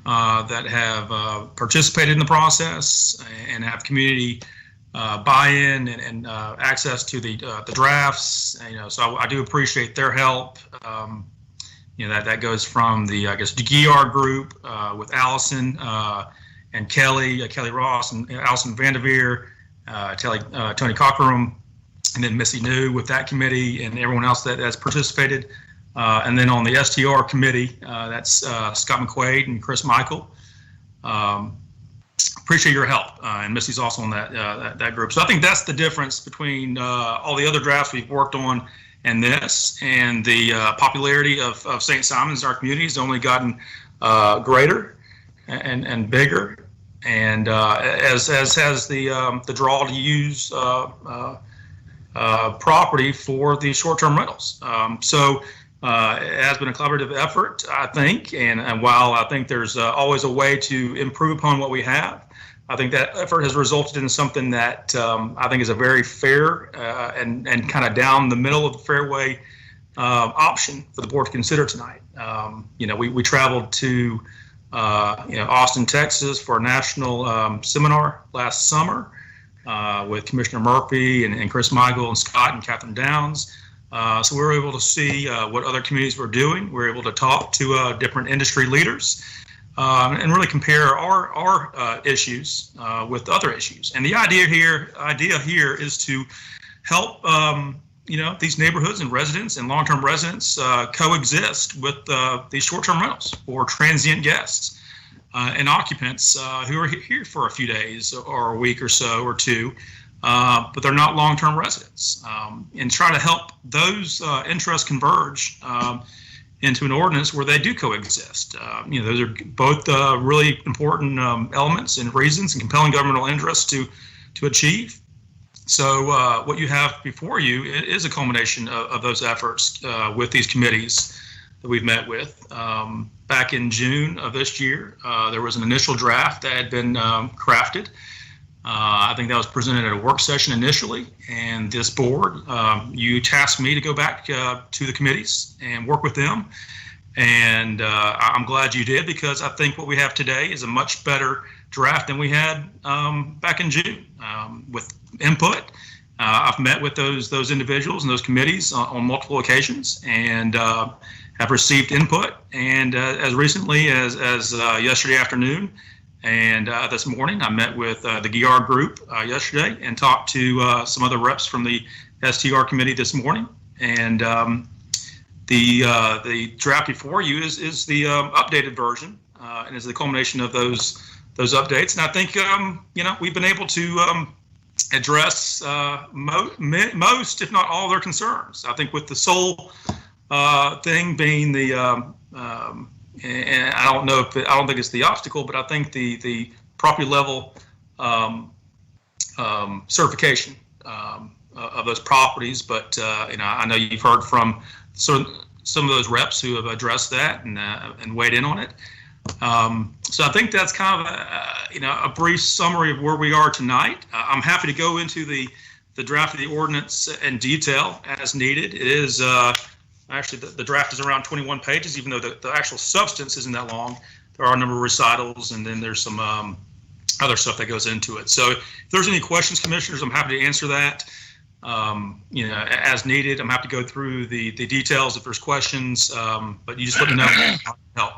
that have participated in the process and have community buy-in and access to the drafts. So I do appreciate their help. that goes from the, I guess, the GR group with Allison and Kelly Ross and Allison Vanderveer, Tony Cockerham, and then Missy New with that committee and everyone else that has participated. And then on the STR committee, that's Scott McQuaid and Chris Michael. Appreciate your help, and Missy's also on that group. So I think that's the difference between all the other drafts we've worked on and this, and the popularity of St. Simon's in our community has only gotten greater and bigger, and as has the draw to use property for the short-term rentals. So it has been a collaborative effort, I think, and while I think there's always a way to improve upon what we have, I think that effort has resulted in something that I think is a very fair and kind of down the middle of the fairway option for the board to consider tonight. We traveled to Austin, Texas for a national seminar last summer with Commissioner Murphy and Chris Michael and Scott and Catherine Downs. So we were able to see what other communities were doing. We were able to talk to different industry leaders and really compare our issues with other issues. And the idea here is to help these neighborhoods and residents and long-term residents coexist with these short-term rentals for transient guests and occupants who are here for a few days or a week or so or two. But they're not long-term residents, and try to help those interests converge into an ordinance where they do coexist. Those are both really important elements and reasons and compelling governmental interests to achieve. So what you have before you is a culmination of those efforts with these committees that we've met with. Back in June of this year, there was an initial draft that had been crafted. I think that was presented at a work session initially, and this board, you tasked me to go back to the committees and work with them. And I'm glad you did, because I think what we have today is a much better draft than we had back in June with input. I've met with those individuals and those committees on multiple occasions and have received input. And as recently as yesterday afternoon, and this morning, I met with the GR group yesterday and talked to some other reps from the STR committee this morning. And the draft before you is the updated version, and is the culmination of those updates. And I think we've been able to address most, if not all, their concerns. I think with the sole thing being the and I don't think it's the obstacle, but I think the property level certification of those properties. But I know you've heard from some of those reps who have addressed that and weighed in on it. So I think that's kind of a brief summary of where we are tonight. I'm happy to go into the draft of the ordinance in detail as needed. It is. Actually, the draft is around 21 pages, even though the actual substance isn't that long. There are a number of recitals, and then there's some other stuff that goes into it. So if there's any questions, commissioners, I'm happy to answer that, as needed. I'm happy to go through the details if there's questions, but you just let me know how to help.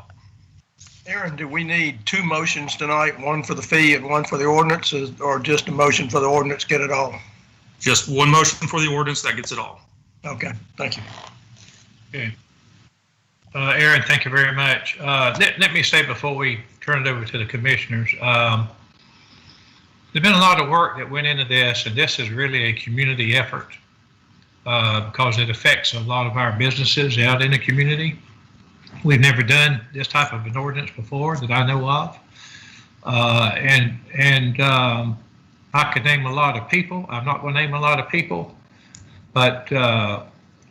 Aaron, do we need two motions tonight, one for the fee and one for the ordinance, or just a motion for the ordinance, get it all? Just one motion for the ordinance, that gets it all. Okay, thank you. Okay. Aaron, thank you very much. Let me say before we turn it over to the commissioners, there's been a lot of work that went into this, and this is really a community effort because it affects a lot of our businesses out in the community. We've never done this type of an ordinance before that I know of. And I could name a lot of people. I'm not going to name a lot of people, but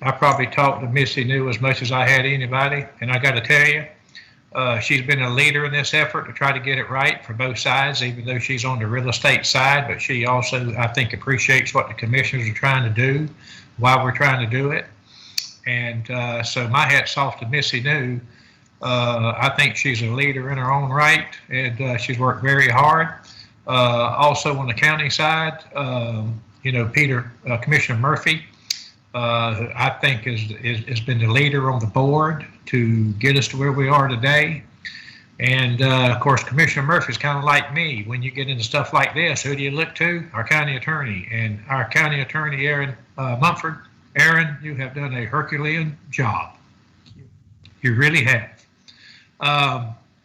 I probably talked to Missy New as much as I had anybody, and I got to tell you, she's been a leader in this effort to try to get it right for both sides, even though she's on the real estate side, but she also, I think, appreciates what the commissioners are trying to do while we're trying to do it. And so my hat's off to Missy New. I think she's a leader in her own right, and she's worked very hard. Also on the county side, Commissioner Murphy, I think has been the leader on the board to get us to where we are today. And of course, Commissioner Murphy's kind of like me. When you get into stuff like this, who do you look to? Our county attorney. And our county attorney, Aaron Mumford. Aaron, you have done a Herculean job. You really have.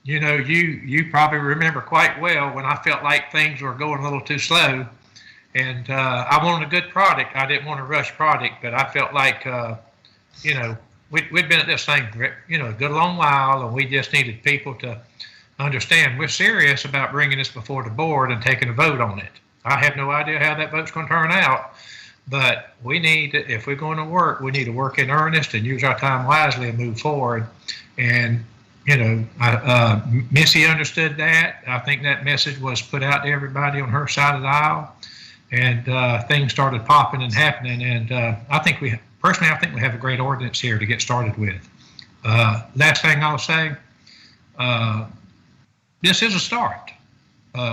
You know, you probably remember quite well when I felt like things were going a little too slow. And I wanted a good product. I didn't want a rush product, but I felt like, you know, we'd been at this thing, you know, a good long while, and we just needed people to understand we're serious about bringing this before the board and taking a vote on it. I have no idea how that vote's going to turn out, but we need, if we're going to work, we need to work in earnest and use our time wisely and move forward. And, you know, Missy understood that. I think that message was put out to everybody on her side of the aisle, and things started popping and happening. And I think we have a great ordinance here to get started with. Last thing I'll say, this is a start.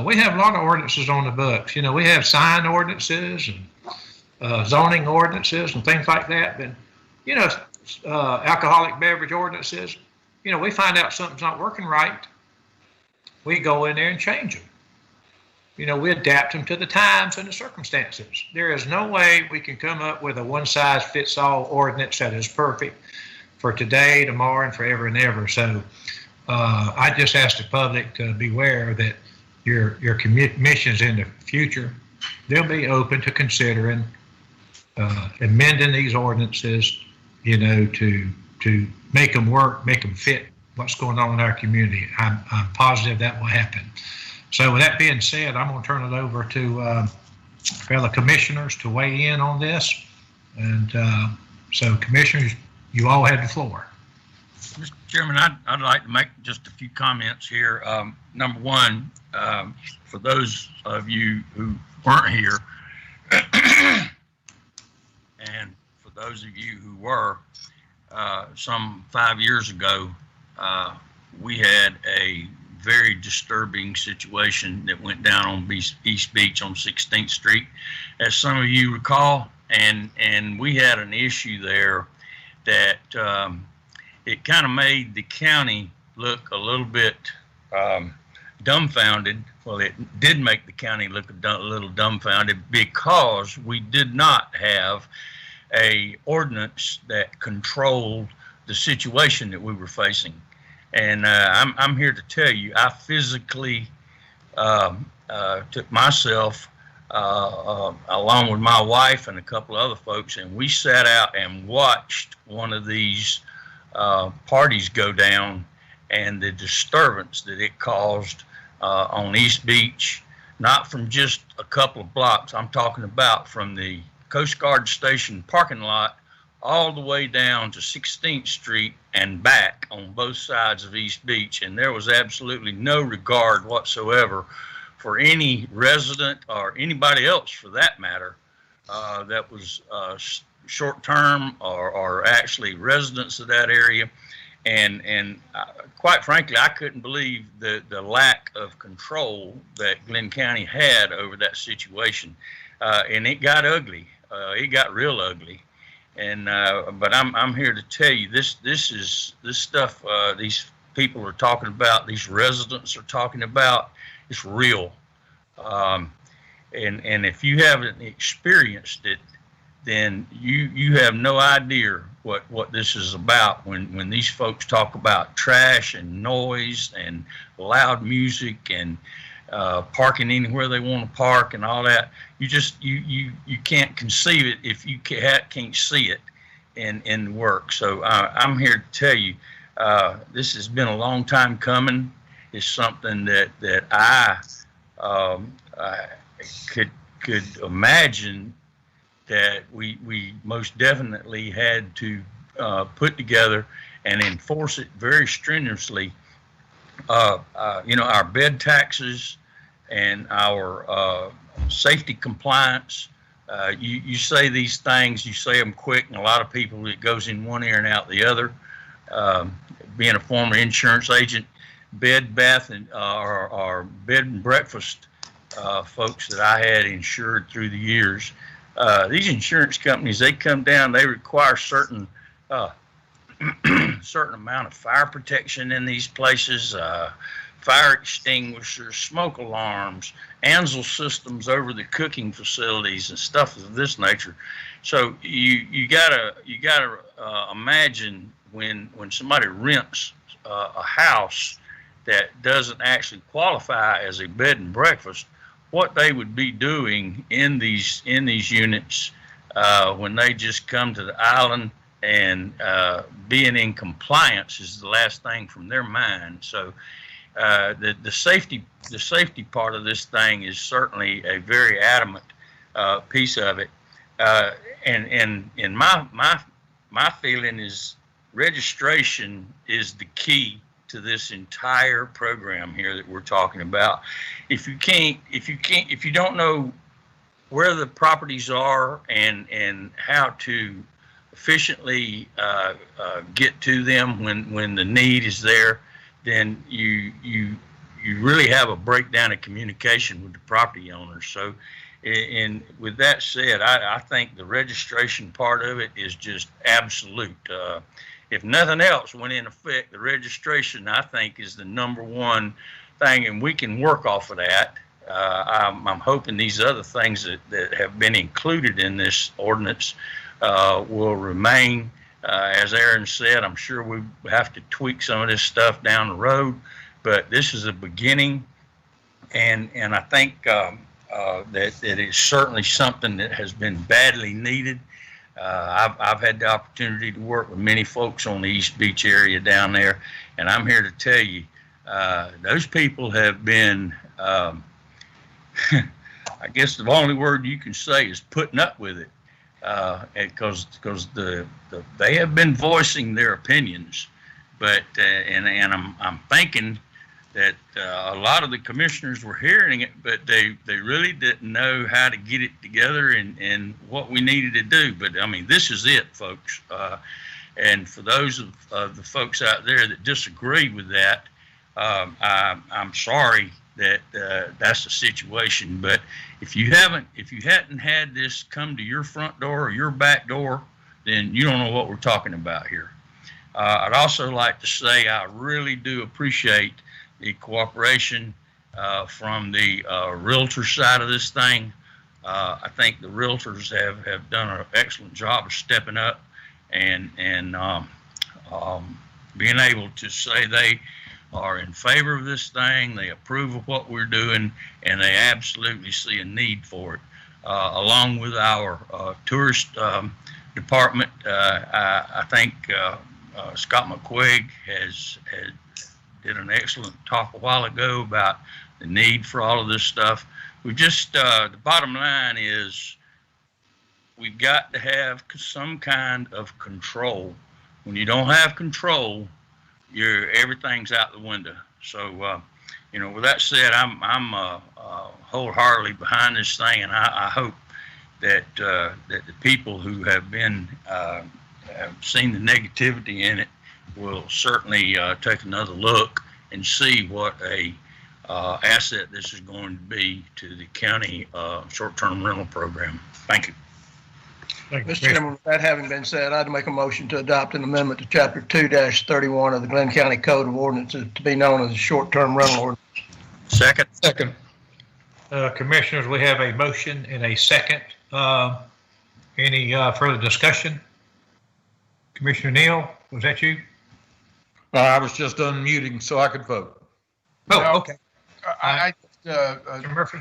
We have a lot of ordinances on the books. You know, we have sign ordinances and zoning ordinances and things like that. But, you know, alcoholic beverage ordinances, you know, we find out something's not working right. We go in there and change them. You know, we adapt them to the times and the circumstances. There is no way we can come up with a one-size-fits-all ordinance that is perfect for today, tomorrow, and forever and ever. So I just ask the public to beware that your commissions in the future, they'll be open to considering amending these ordinances, you know, to make them work, make them fit what's going on in our community. I'm positive that will happen. So with that being said, I'm going to turn it over to fellow commissioners to weigh in on this. And so commissioners, you all have the floor. Mr. Chairman, I'd like to make just a few comments here. Number one, for those of you who weren't here, and for those of you who were, some 5 years ago, we had a very disturbing situation that went down on East Beach on 16th Street, as some of you recall, and we had an issue there that it kind of made the county look a little bit dumbfounded. Well, it did make the county look a little dumbfounded because we did not have a ordinance that controlled the situation that we were facing. And I'm here to tell you, I physically took myself, along with my wife and a couple other folks, and we sat out and watched one of these parties go down, and the disturbance that it caused on East Beach, not from just a couple of blocks. I'm talking about from the Coast Guard Station parking lot all the way down to 16th Street and back on both sides of East Beach. And there was absolutely no regard whatsoever for any resident or anybody else for that matter that was short-term or actually residents of that area. And quite frankly, I couldn't believe the lack of control that Glynn County had over that situation. And it got ugly. It got real ugly. And but I'm here to tell you, this stuff these people are talking about, these residents are talking about, it's real. And if you haven't experienced it, then you have no idea what this is about. When these folks talk about trash and noise and loud music and parking anywhere they want to park and all that, you can't conceive it if you can't see it in work. So I'm here to tell you, this has been a long time coming. It's something that I could imagine that we most definitely had to put together and enforce it very strenuously. You know, our bed taxes and our safety compliance. You say these things, you say them quick, and a lot of people, it goes in one ear and out the other. Being a former insurance agent, bed, bath, and or bed and breakfast folks that I had insured through the years, these insurance companies, they come down, they require certain certain amount of fire protection in these places, fire extinguishers, smoke alarms, ANSEL systems over the cooking facilities and stuff of this nature. So you gotta imagine when somebody rents a house that doesn't actually qualify as a bed and breakfast, what they would be doing in these units when they just come to the island, and being in compliance is the last thing from their mind. So the safety part of this thing is certainly a very adamant piece of it. And my feeling is registration is the key to this entire program here that we're talking about. If you don't know where the properties are and how to efficiently get to them when the need is there, then you really have a breakdown of communication with the property owners. So, and with that said, I think the registration part of it is just absolute. If nothing else went in effect, the registration, I think, is the #1 thing, and we can work off of that. I'm hoping these other things that have been included in this ordinance will remain. As Aaron said, I'm sure we have to tweak some of this stuff down the road, but this is a beginning, and I think that it's certainly something that has been badly needed. I've had the opportunity to work with many folks on the East Beach area down there, and I'm here to tell you, those people have been, I guess the only word you can say is putting up with it, because they have been voicing their opinions, but and I'm thinking that a lot of the commissioners were hearing it, but they really didn't know how to get it together and what we needed to do. But I mean, this is it, folks. And for those of the folks out there that disagree with that, I'm sorry that that's the situation. But if you hadn't had this come to your front door or your back door, then you don't know what we're talking about here. I'd also like to say I really do appreciate the cooperation from the realtor side of this thing. I think the realtors have done an excellent job of stepping up and being able to say they are in favor of this thing, they approve of what we're doing, and they absolutely see a need for it. Along with our tourist department, I think Scott McQuaig did an excellent talk a while ago about the need for all of this stuff. We just, the bottom line is we've got to have some kind of control. When you don't have control, everything's out the window. So, with that said, I'm wholeheartedly behind this thing, and I hope that the people who have seen the negativity in it will certainly take another look and see what a asset this is going to be to the county short-term rental program. Thank you. Mr. Chairman, with that having been said, I'd make a motion to adopt an amendment to Chapter 2-31 of the Glynn County Code of Ordinances to be known as the short-term rental ordinance. Second. Commissioners, we have a motion and a second. Any further discussion? Commissioner Neal, was that you? I was just unmuting so I could vote. Oh, okay. Murphy?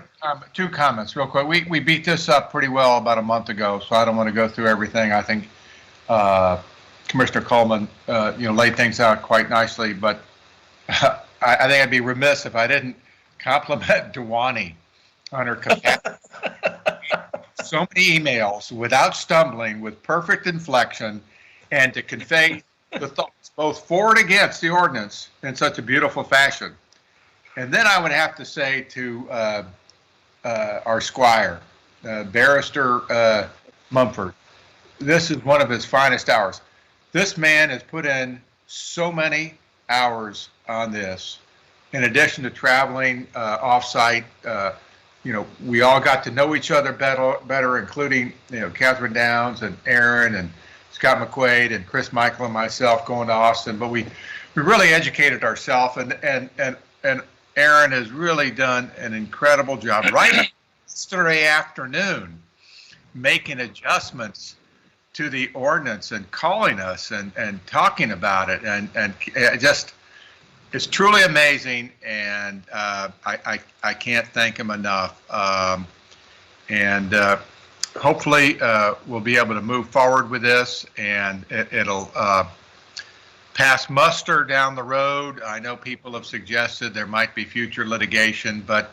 Two comments real quick. We beat this up pretty well about a month ago, so I don't want to go through everything. I think Commissioner Coleman, laid things out quite nicely, but I think I'd be remiss if I didn't compliment Dewani on her capacity. So many emails without stumbling, with perfect inflection, and to convey the thoughts both for and against the ordinance in such a beautiful fashion. And then I would have to say to our squire, Barrister Mumford, this is one of his finest hours. This man has put in so many hours on this, in addition to traveling off-site we all got to know each other better, including, Catherine Downs and Aaron and Scott McQuaid and Chris Michael and myself going to Austin. But we really educated ourselves, and Aaron has really done an incredible job. Right yesterday afternoon, making adjustments to the ordinance and calling us and talking about it, and it's truly amazing, and I can't thank him enough. Hopefully we'll be able to move forward with this, and it'll pass muster down the road. I know people have suggested there might be future litigation, but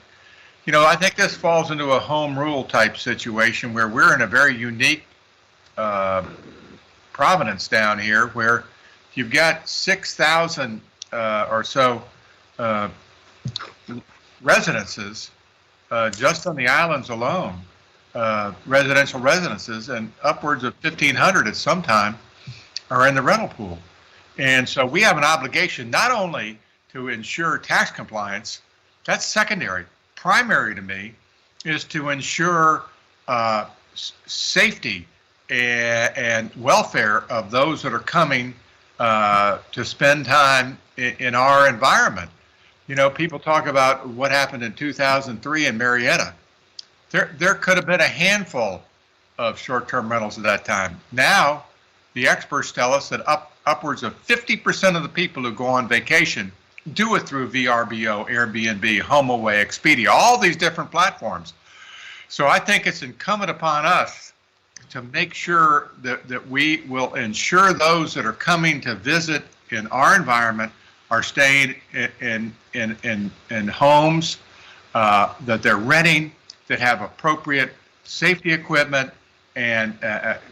I think this falls into a home rule type situation where we're in a very unique providence down here, where you've got 6,000 or so residences just on the islands alone, residential residences, and upwards of 1,500 at some time are in the rental pool. And so we have an obligation not only to ensure tax compliance, that's secondary. Primary to me is to ensure safety and welfare of those that are coming to spend time in our environment. People talk about what happened in 2003 in Marietta. There could have been a handful of short-term rentals at that time. Now, the experts tell us that upwards of 50% of the people who go on vacation do it through VRBO, Airbnb, HomeAway, Expedia, all these different platforms. So I think it's incumbent upon us to make sure that we will ensure those that are coming to visit in our environment are staying in homes that they're renting, that have appropriate safety equipment, and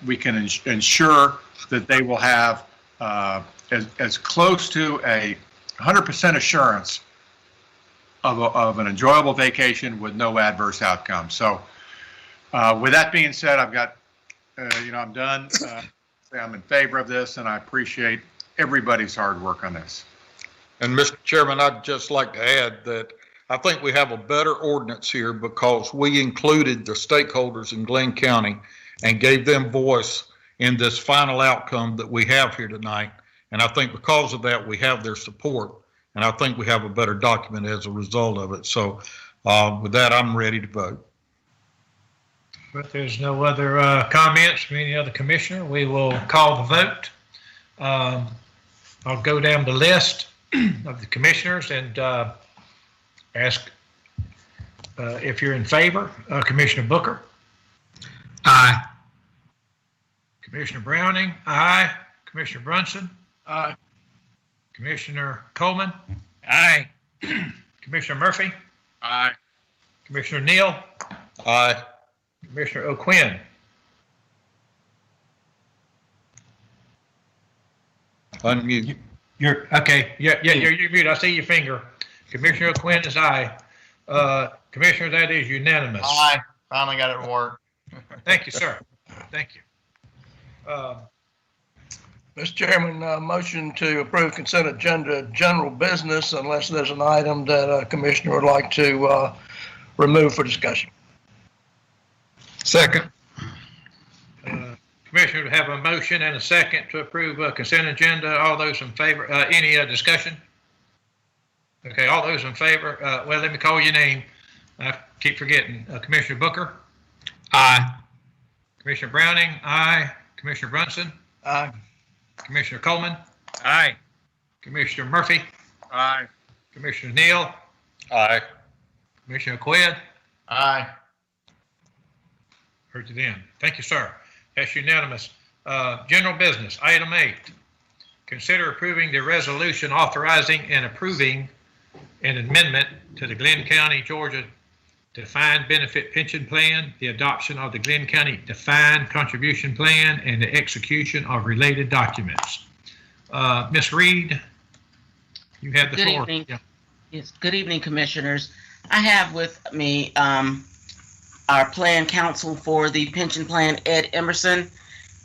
we can ensure that they will have as close to a 100% assurance of an enjoyable vacation with no adverse outcome. So with that being said, I've got, I'm done. I'm in favor of this, and I appreciate everybody's hard work on this. And Mr. Chairman, I'd just like to add that I think we have a better ordinance here because we included the stakeholders in Glynn County and gave them voice in this final outcome that we have here tonight. And I think because of that, we have their support, and I think we have a better document as a result of it. So with that, I'm ready to vote. But there's no other comments from any other commissioner. We will call the vote. I'll go down the list of the commissioners and ask if you're in favor. Commissioner Booker? Aye. Commissioner Browning? Aye. Commissioner Brunson? Aye. Commissioner Coleman? Aye. Commissioner Murphy? Aye. Commissioner Neal? Aye. Commissioner O'Quinn? Unmute. You're okay. Yeah, you're muted. I see your finger. Commissioner O'Quinn is aye. Commissioner, that is unanimous. Aye. Finally got it to work. Thank you, sir. Thank you. Mr. Chairman, motion to approve consent agenda general business unless there's an item that a commissioner would like to remove for discussion. Second. Commissioner, we have a motion and a second to approve consent agenda. All those in favor, any discussion? Okay, all those in favor, well, let me call your name. I keep forgetting. Commissioner Booker? Aye. Commissioner Browning? Aye. Commissioner Brunson? Aye. Commissioner Coleman? Aye. Commissioner Murphy? Aye. Commissioner Neal? Aye. Commissioner Quinn? Aye. Heard you then. Thank you, sir. That's unanimous. General business, item 8. Consider approving the resolution authorizing and approving an amendment to the Glynn County, Georgia Defined Benefit Pension Plan, the adoption of the Glynn County Defined Contribution Plan, and the execution of related documents. Ms. Reed, you have the Good floor. evening. Yeah. Yes, good evening, commissioners. I have with me our plan counsel for the pension plan, Ed Emerson,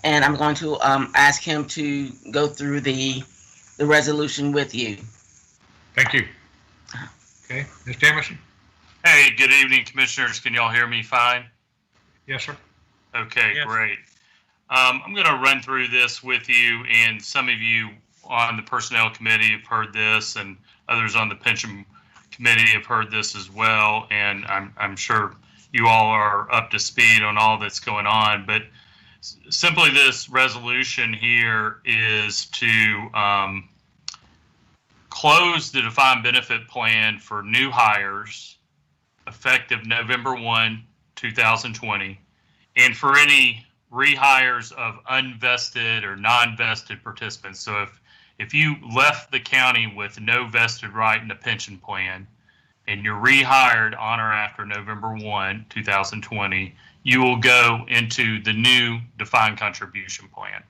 and I'm going to ask him to go through the resolution with you. Thank you. Okay, Mr. Emerson. Hey, good evening, commissioners. Can y'all hear me fine? Yes, sir. Okay, Yes. great. I'm going to run through this with you, and some of you on the personnel committee have heard this, and others on the pension committee have heard this as well, and I'm sure you all are up to speed on all that's going on, but simply this resolution here is to close the defined benefit plan for new hires effective November 1, 2020, and for any rehires of unvested or non-vested participants. So if you left the county with no vested right in the pension plan and you're rehired on or after November 1, 2020, you will go into the new defined contribution plan.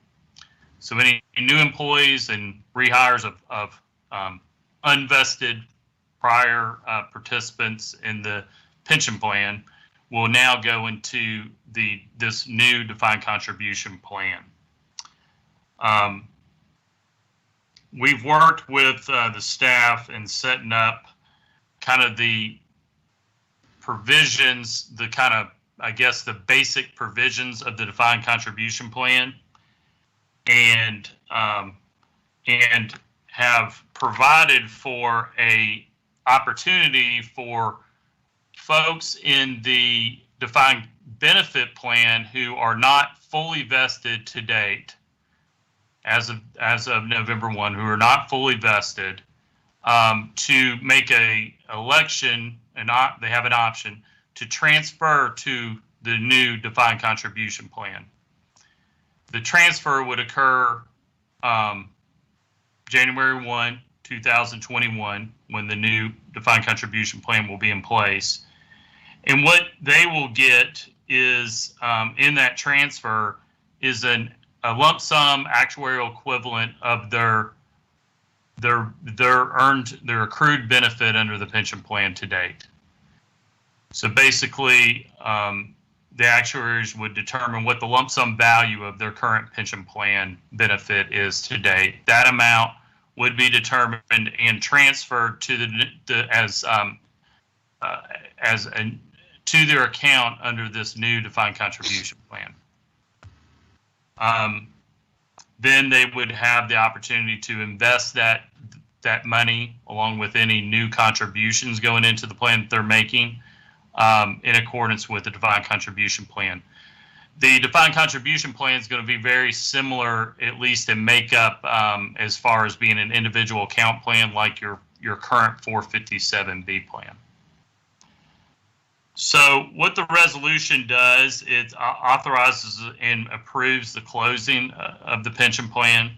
So any new employees and rehires of unvested prior participants in the pension plan will now go into this new defined contribution plan. We've worked with the staff in setting up kind of the provisions, the kind of, I guess, the basic provisions of the defined contribution plan, and have provided for a opportunity for folks in the defined benefit plan who are not fully vested to date, as of November 1, who are not fully vested, to make a election, and they have an option to transfer to the new defined contribution plan. The transfer would occur January 1, 2021, when the new defined contribution plan will be in place. And what they will get is, in that transfer, is a lump sum actuarial equivalent of their accrued benefit under the pension plan to date. So basically, the actuaries would determine what the lump sum value of their current pension plan benefit is to date. That amount would be determined and transferred to to their account under this new defined contribution plan. Then they would have the opportunity to invest that money along with any new contributions going into the plan that they're making, in accordance with the defined contribution plan. The defined contribution plan is going to be very similar, at least in makeup, as far as being an individual account plan like your current 457B plan. So what the resolution does, it authorizes and approves the closing of the pension plan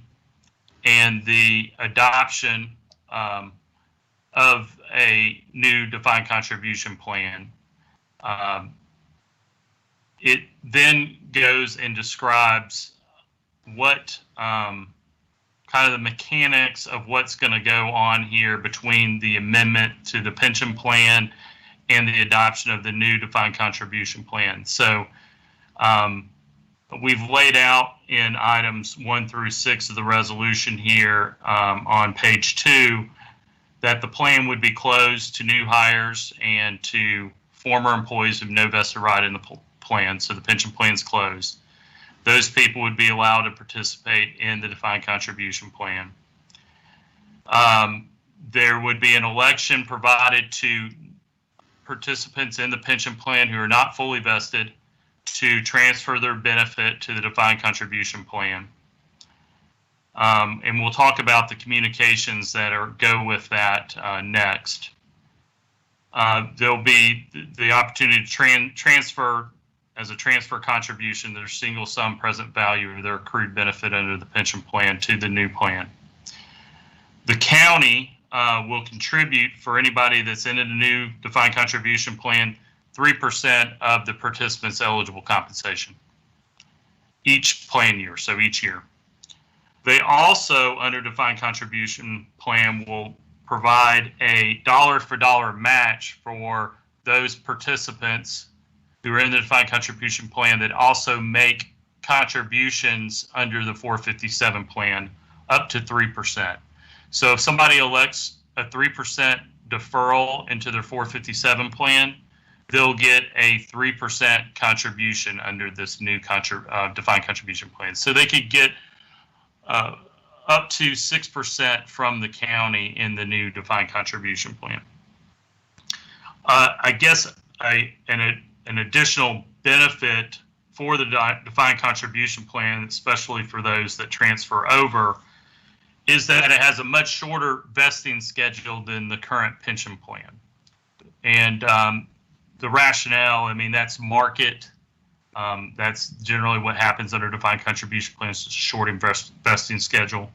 and the adoption of a new defined contribution plan. It then goes and describes what kind of the mechanics of what's going to go on here between the amendment to the pension plan and the adoption of the new defined contribution plan. So we've laid out in items 1 through 6 of the resolution here, on page 2, that the plan would be closed to new hires and to former employees with no vested right in the plan. So the pension plan is closed. Those people would be allowed to participate in the defined contribution plan. There would be an election provided to participants in the pension plan who are not fully vested to transfer their benefit to the defined contribution plan. And we'll talk about the communications that go with that next. There'll be the opportunity to transfer as a transfer contribution their single sum present value of their accrued benefit under the pension plan to the new plan. The county will contribute, for anybody that's in a new defined contribution plan, 3% of the participant's eligible compensation each plan year, so each year. They also, under defined contribution plan, will provide a dollar-for-dollar match for those participants who are in the defined contribution plan that also make contributions under the 457 plan up to 3%. So if somebody elects a 3% deferral into their 457 plan, they'll get a 3% contribution under this new defined contribution plan. So they could get up to 6% from the county in the new defined contribution plan. I guess an additional benefit for the defined contribution plan, especially for those that transfer over, is that it has a much shorter vesting schedule than the current pension plan. And the rationale, I mean, that's market. That's generally what happens under defined contribution plans, is a short vesting schedule.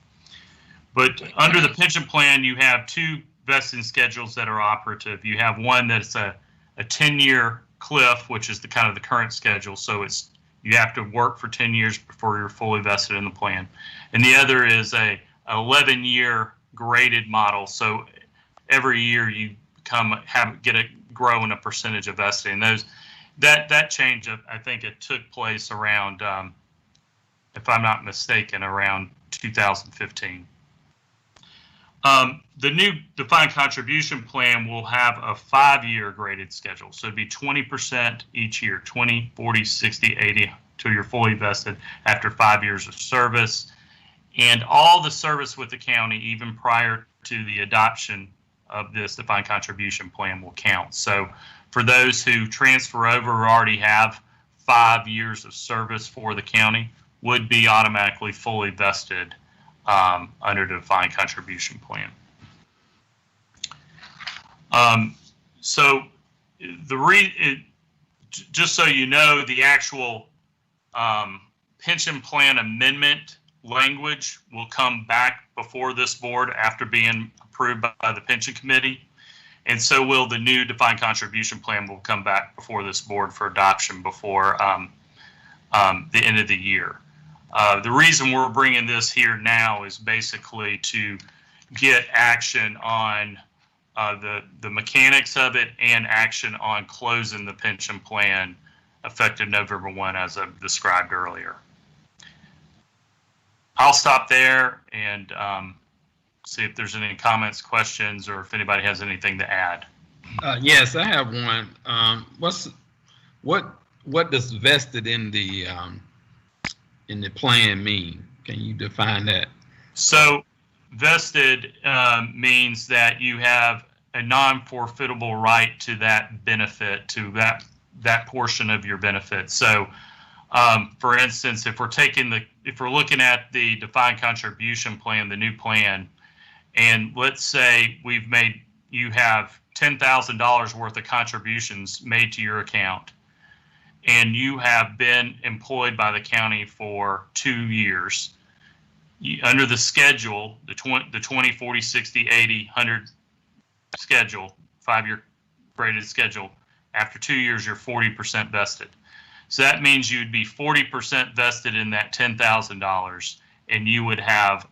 But under the pension plan, you have two vesting schedules that are operative. You have one that's a 10-year cliff, which is the kind of the current schedule. So you have to work for 10 years before you're fully vested in the plan. And the other is a 11-year graded model. So every year you grow in a percentage of vesting. That change, I think it took place around, if I'm not mistaken, around 2015. The new defined contribution plan will have a 5-year graded schedule. So it'd be 20% each year, 20, 40, 60, 80, till you're fully vested after 5 years of service. And all the service with the county, even prior to the adoption of this defined contribution plan, will count. So for those who transfer over or already have 5 years of service for the county, would be automatically fully vested under the defined contribution plan. So just so you know, the actual pension plan amendment language will come back before this board after being approved by the pension committee, and so will the new defined contribution plan will come back before this board for adoption before the end of the year. The reason we're bringing this here now is basically to get action on the mechanics of it and action on closing the pension plan effective November 1, as I've described earlier. I'll stop there and see if there's any comments, questions, or if anybody has anything to add. Yes, I have one. What does vested in the plan mean? Can you define that? So vested means that you have a non-forfeitable right to that benefit, to that portion of your benefit. So for instance, if we're looking at the defined contribution plan, the new plan, and let's say you have $10,000 worth of contributions made to your account, and you have been employed by the county for 2 years, under the schedule, the 20, 40, 60, 80, 100 schedule, 5-year graded schedule, after 2 years, you're 40% vested. So that means you'd be 40% vested in that $10,000, and you would have,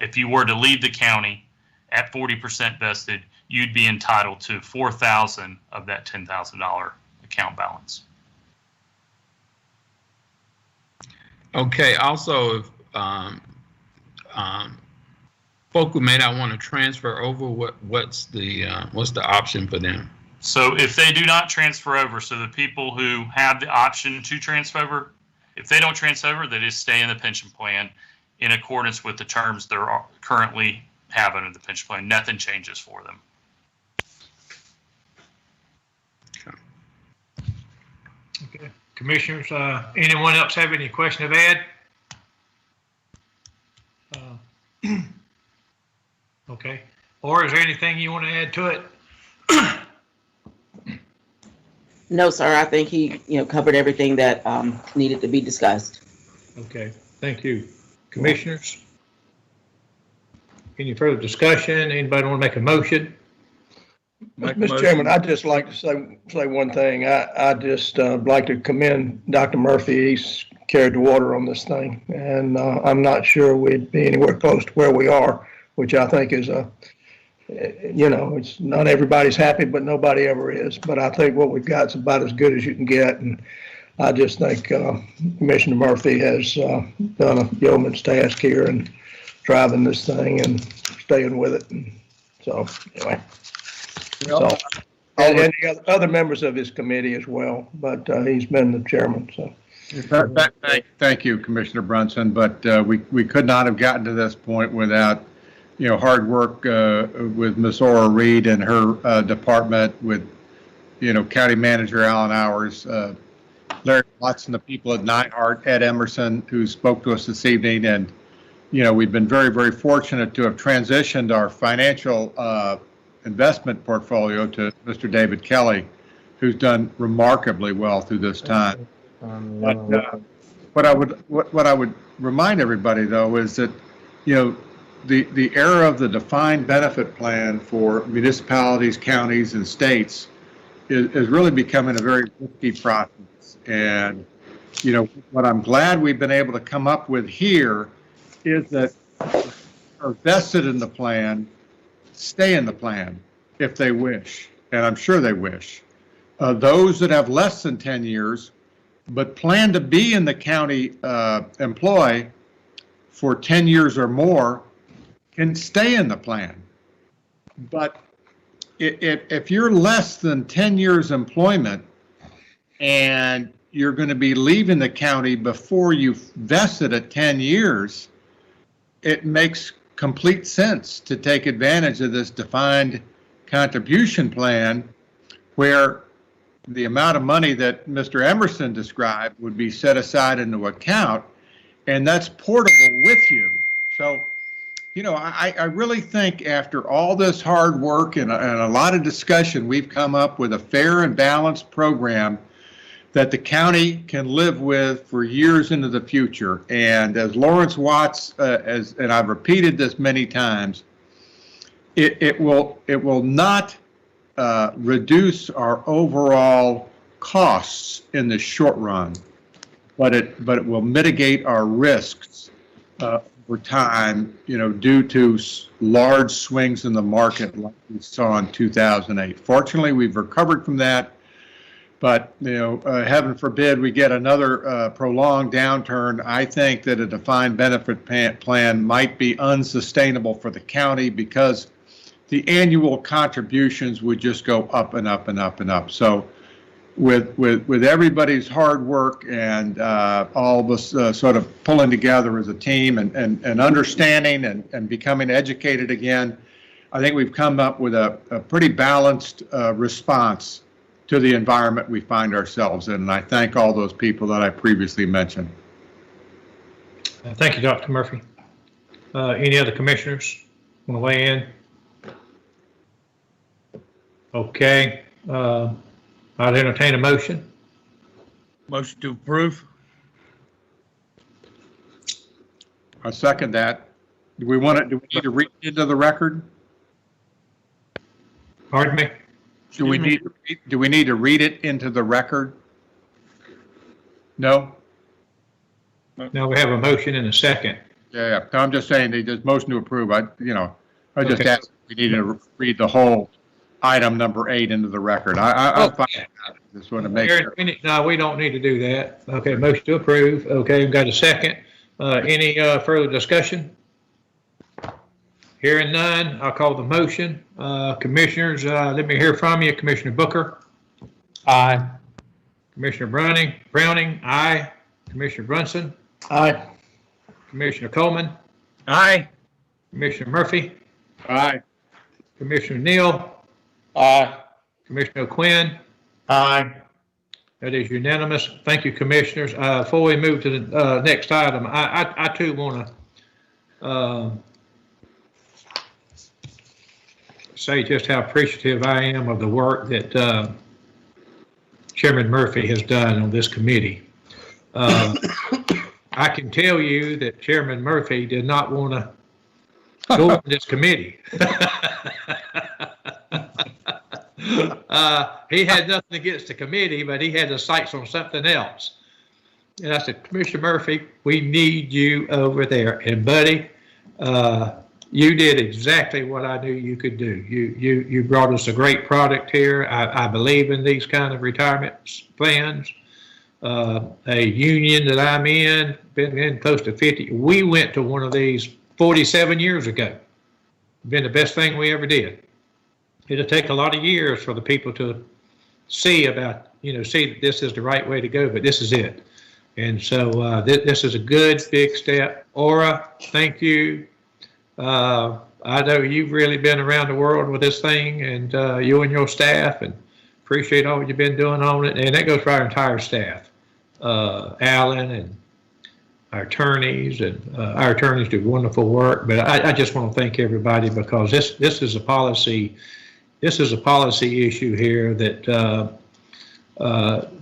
if you were to leave the county at 40% vested, you'd be entitled to $4,000 of that $10,000 account balance. Okay. Also, if folk who may not want to transfer over, what's the option for them? So if they do not transfer over, so the people who have the option to transfer over, if they don't transfer over, they just stay in the pension plan in accordance with the terms they're currently have under the pension plan. Nothing changes for them. Okay. Commissioners, anyone else have any question of Ed? Okay. Or is there anything you want to add to it? No, sir. I think he, covered everything that needed to be discussed. Okay. Thank you. Commissioners? Any further discussion? Anybody want to make a motion? Mr. Chairman, I'd just like to say one thing. I just like to commend Dr. Murphy. He's carried the water on this thing, and I'm not sure we'd be anywhere close to where we are, which I think is it's not everybody's happy, but nobody ever is. But I think what we've got is about as good as you can get, and I just think Commissioner Murphy has done a yeoman's task here and driving this thing and staying with it. And So anyway, Well, so, and the other members of his committee as well, but he's been the chairman, so. Thank you, Commissioner Brunson, but we could not have gotten to this point without, hard work with Ms. Ora Reed and her department, with, County Manager Alan Hours, Larry Watson, the people at Nyhart, Ed Emerson, who spoke to us this evening, and, we've been very, very fortunate to have transitioned our financial investment portfolio to Mr. David Kelly, who's done remarkably well through this time. But what I would remind everybody, though, is that, the era of the defined benefit plan for municipalities, counties, and states is really becoming a very risky process. And, what I'm glad we've been able to come up with here is that are vested in the plan, stay in the plan if they wish, and I'm sure they wish. Those that have less than 10 years but plan to be in the county employ for 10 years or more can stay in the plan. But if you're less than 10 years employment and you're going to be leaving the county before you've vested at 10 years, it makes complete sense to take advantage of this defined contribution plan, where the amount of money that Mr. Emerson described would be set aside into account, and that's portable with you. So, I really think after all this hard work and a lot of discussion, we've come up with a fair and balanced program that the county can live with for years into the future. And as Lawrence Watts, and I've repeated this many times, it will not reduce our overall costs in the short run, but it will mitigate our risks over time, due to large swings in the market like we saw in 2008. Fortunately, we've recovered from that, but heaven forbid we get another prolonged downturn. I think that a defined benefit plan might be unsustainable for the county, because the annual contributions would just go up and up and up and up. So with everybody's hard work and all of us sort of pulling together as a team and understanding and becoming educated again, I think we've come up with a pretty balanced response to the environment we find ourselves in. And I thank all those people that I previously mentioned. Thank you, Dr. Murphy. Any other commissioners want to weigh in? Okay. I'll entertain a motion. Motion to approve. I second that. Do we need to read it into the record? Pardon me? Do we need to read it into the record? No? No, we have a motion and a second. Yeah. I'm just saying, there's motion to approve. I just Okay. asked if we need to read the whole item number 8 into the record. I'm fine. Just want to make sure. No, we don't need to do that. Okay, motion to approve. Okay, we've got a second. Any further discussion? Hearing none, I'll call the motion. Commissioners, let me hear from you. Commissioner Booker? Aye. Commissioner Browning? Aye. Commissioner Brunson? Aye. Commissioner Coleman? Aye. Commissioner Murphy? Aye. Commissioner Neal? Aye. Commissioner Quinn? Aye. That is unanimous. Thank you, commissioners. Before we move to the next item, I too want to say just how appreciative I am of the work that Chairman Murphy has done on this committee. I can tell you that Chairman Murphy did not want to go on this committee. He had nothing against the committee, but he had his sights on something else. And I said, Commissioner Murphy, we need you over there. And buddy, you did exactly what I knew you could do. You brought us a great product here. I believe in these kind of retirement plans. A union that I'm in, been in close to 50. We went to one of these 47 years ago. been the best thing we ever did. It'll take a lot of years for the people to see about, see that this is the right way to go, but this is it. And so this is a good big step. Aura, thank you. I know you've really been around the world with this thing, and you and your staff, and appreciate all you've been doing on it. And that goes for our entire staff. Alan and our attorneys do wonderful work. But I just want to thank everybody, because this is a policy issue here that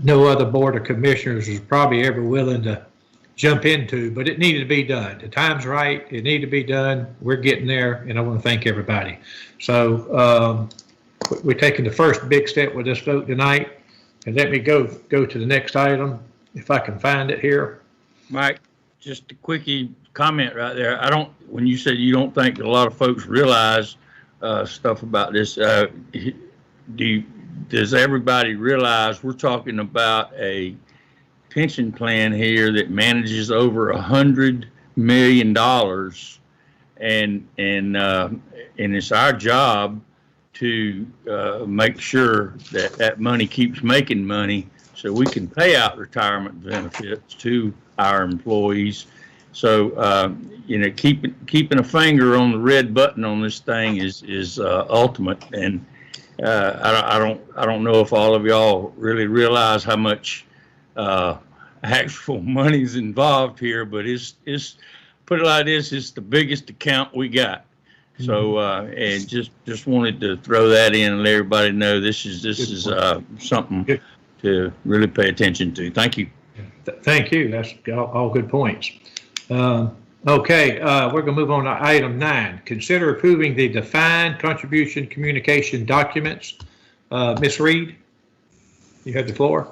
no other board of commissioners was probably ever willing to jump into, but it needed to be done. The time's right. It needed to be done. We're getting there, and I want to thank everybody. So we're taking the first big step with this vote tonight. And let me go to the next item, if I can find it here. Mike, just a quickie comment right there. When you said you don't think that a lot of folks realize stuff about this, does everybody realize we're talking about a pension plan here that manages over $100 million, and it's our job to make sure that money keeps making money so we can pay out retirement benefits to our employees. So keeping a finger on the red button on this thing is ultimate. And I don't know if all of y'all really realize how much actual money's involved here, but it's put it like this, it's the biggest account we got. So and just wanted to throw that in and let everybody know this is something to really pay attention to. Thank you. Thank you. That's all good points. Okay, we're going to move on to item 9. Consider approving the defined contribution communication documents. Ms. Reed, you have the floor.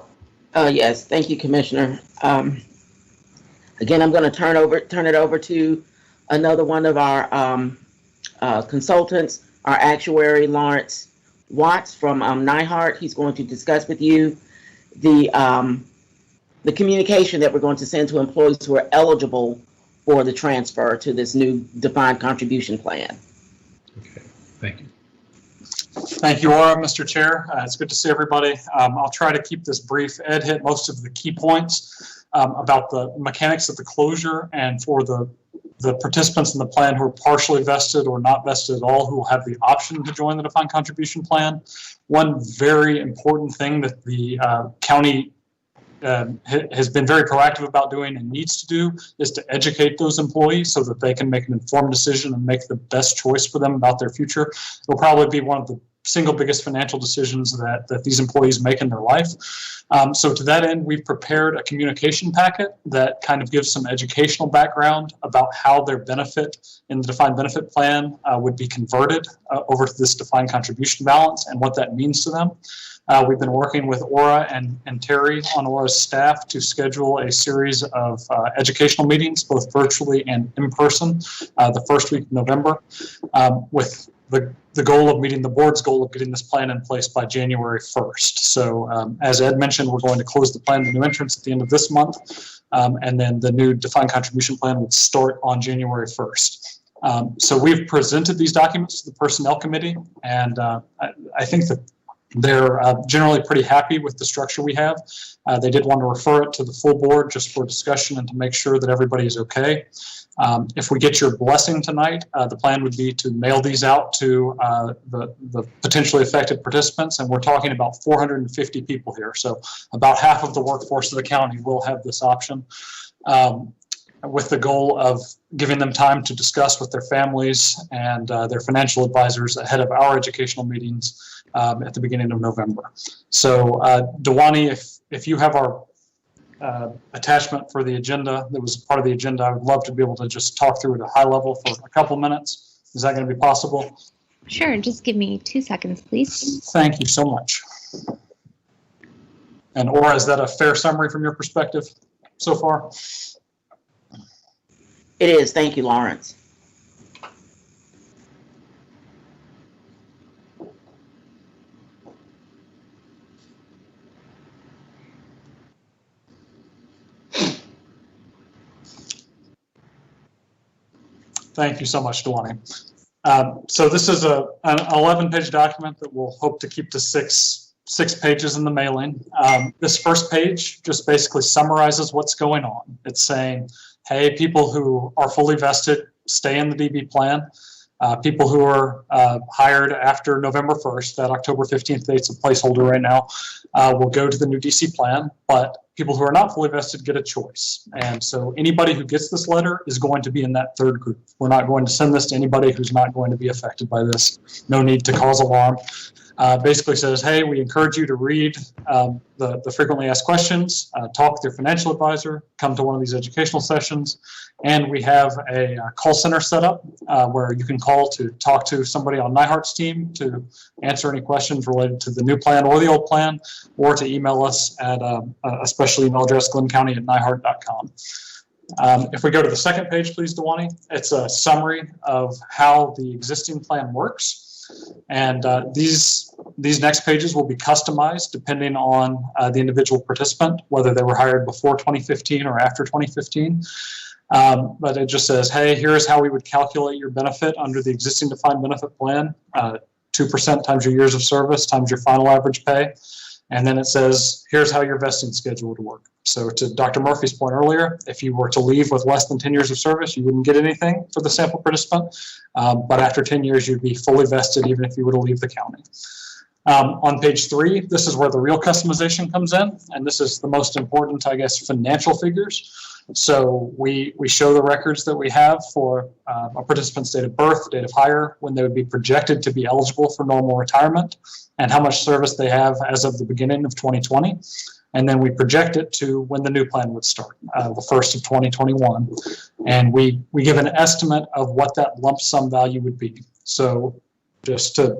Yes, thank you, Commissioner. Again, I'm going to turn it over to another one of our consultants, our actuary, Lawrence Watts from Nyhart. He's going to discuss with you the communication that we're going to send to employees who are eligible for the transfer to this new defined contribution plan. Okay, thank you. Thank you, Aura, Mr. Chair. It's good to see everybody. I'll try to keep this brief. Ed hit most of the key points about the mechanics of the closure, and for the participants in the plan who are partially vested or not vested at all, who will have the option to join the defined contribution plan. One very important thing that the county has been very proactive about doing and needs to do is to educate those employees so that they can make an informed decision and make the best choice for them about their future. It'll probably be one of the single biggest financial decisions that these employees make in their life. So to that end, we've prepared a communication packet that kind of gives some educational background about how their benefit in the defined benefit plan would be converted over to this defined contribution balance and what that means to them. We've been working with Aura and Terry on Aura's staff to schedule a series of educational meetings, both virtually and in person, the first week of November, with the goal of meeting the board's goal of getting this plan in place by January 1st. So as Ed mentioned, we're going to close the plan to new entrants at the end of this month, and then the new defined contribution plan would start on January 1st. So we've presented these documents to the Personnel Committee, and I think that they're generally pretty happy with the structure we have. They did want to refer it to the full board just for discussion and to make sure that everybody is okay. If we get your blessing tonight, the plan would be to mail these out to the potentially affected participants, and we're talking about 450 people here. So about half of the workforce of the county will have this option, with the goal of giving them time to discuss with their families and their financial advisors ahead of our educational meetings at the beginning of November. So Dewani, if you have our attachment for the agenda that was part of the agenda, I would love to be able to just talk through it at a high level for a couple minutes. Is that going to be possible? Sure, just give me 2 seconds, please. Thank you so much. And Aura, is that a fair summary from your perspective so far? It is. Thank you, Lawrence. Thank you so much, Dewani. So this is an 11-page document that we'll hope to keep to six pages in the mailing. This first page just basically summarizes what's going on. It's saying, hey, people who are fully vested, stay in the DB plan. People who are hired after November 1st, that October 15th date's a placeholder right now, will go to the new DC plan, but people who are not fully vested get a choice. And so anybody who gets this letter is going to be in that third group. We're not going to send this to anybody who's not going to be affected by this. No need to cause alarm. Basically says, hey, we encourage you to read the frequently asked questions, talk with your financial advisor, come to one of these educational sessions, and we have a call center set up where you can call to talk to somebody on NIHART's team to answer any questions related to the new plan or the old plan, or to email us at a special email address, glyncounty@nihart.com. If we go to the second page, please, Dewani, it's a summary of how the existing plan works. And these next pages will be customized depending on the individual participant, whether they were hired before 2015 or after 2015. But it just says, hey, here's how we would calculate your benefit under the existing defined benefit plan, 2% times your years of service times your final average pay. And then it says, here's how your vesting schedule would work. So to Dr. Murphy's point earlier, if you were to leave with less than 10 years of service, you wouldn't get anything for the sample participant. But after 10 years, you'd be fully vested even if you were to leave the county. On page 3, this is where the real customization comes in. And this is the most important, I guess, financial figures. So we show the records that we have for a participant's date of birth, date of hire, when they would be projected to be eligible for normal retirement, and how much service they have as of the beginning of 2020. And then we project it to when the new plan would start, the 1st of 2021. And we give an estimate of what that lump sum value would be. So just to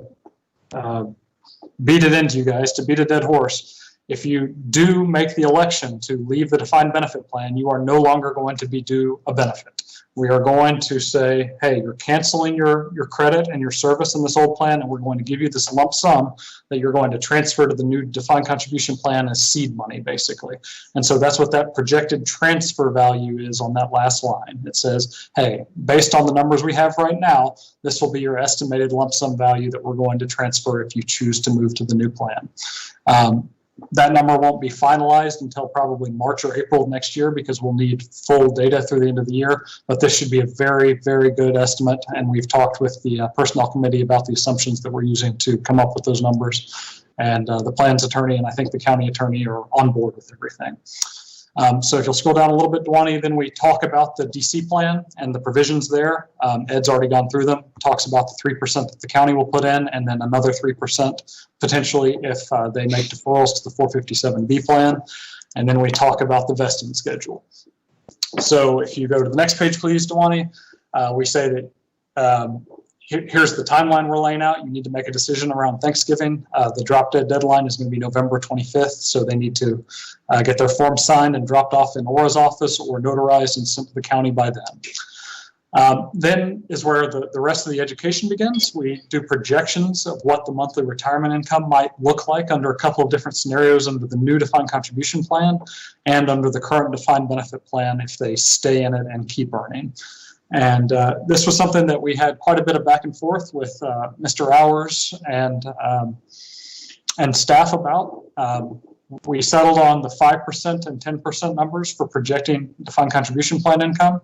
beat it into you guys, to beat a dead horse, if you do make the election to leave the defined benefit plan, you are no longer going to be due a benefit. We are going to say, hey, you're canceling your credit and your service in this old plan, and we're going to give you this lump sum that you're going to transfer to the new defined contribution plan as seed money, basically. And so that's what that projected transfer value is on that last line. It says, hey, based on the numbers we have right now, this will be your estimated lump sum value that we're going to transfer if you choose to move to the new plan. That number won't be finalized until probably March or April of next year because we'll need full data through the end of the year. But this should be a very, very good estimate. And we've talked with the personnel committee about the assumptions that we're using to come up with those numbers. And the plans attorney and I think the county attorney are on board with everything. So if you'll scroll down a little bit, Dewani, then we talk about the DC plan and the provisions there. Ed's already gone through them, talks about the 3% that the county will put in, and then another 3% potentially if they make deferrals to the 457B plan. And then we talk about the vesting schedule. So if you go to the next page, please, Dewani, we say that here's the timeline we're laying out. You need to make a decision around Thanksgiving. The drop dead deadline is going to be November 25th, so they need to get their form signed and dropped off in Aura's office or notarized and sent to the county by then. Then is where the rest of the education begins. We do projections of what the monthly retirement income might look like under a couple of different scenarios under the new defined contribution plan and under the current defined benefit plan if they stay in it and keep earning. And this was something that we had quite a bit of back and forth with Mr. Hours and staff about. We settled on the 5% and 10% numbers for projecting defined contribution plan income.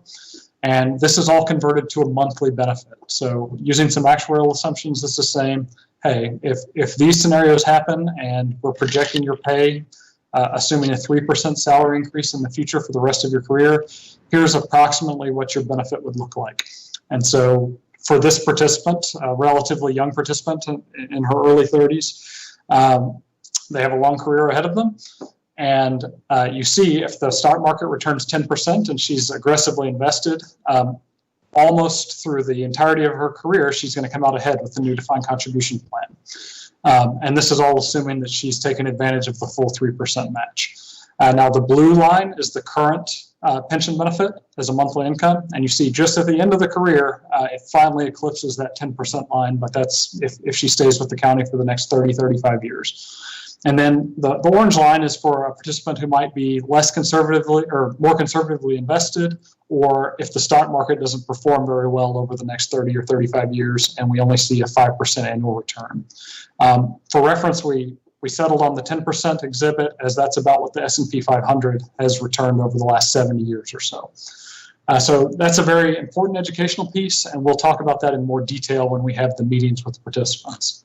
And this is all converted to a monthly benefit. So using some actuarial assumptions, this is saying, hey, if these scenarios happen and we're projecting your pay, assuming a 3% salary increase in the future for the rest of your career, here's approximately what your benefit would look like. And so for this participant, a relatively young participant in her early 30s, they have a long career ahead of them. And you see if the stock market returns 10% and she's aggressively invested, almost through the entirety of her career, she's going to come out ahead with the new defined contribution plan. And this is all assuming that she's taken advantage of the full 3% match. Now the blue line is the current pension benefit as a monthly income. And you see just at the end of the career, it finally eclipses that 10% line, but that's if she stays with the county for the next 30, 35 years. And then the orange line is for a participant who might be less conservatively or more conservatively invested, or if the stock market doesn't perform very well over the next 30 or 35 years and we only see a 5% annual return. For reference, we settled on the 10% exhibit, as that's about what the S&P 500 has returned over the last 70 years or so. So that's a very important educational piece, and we'll talk about that in more detail when we have the meetings with the participants.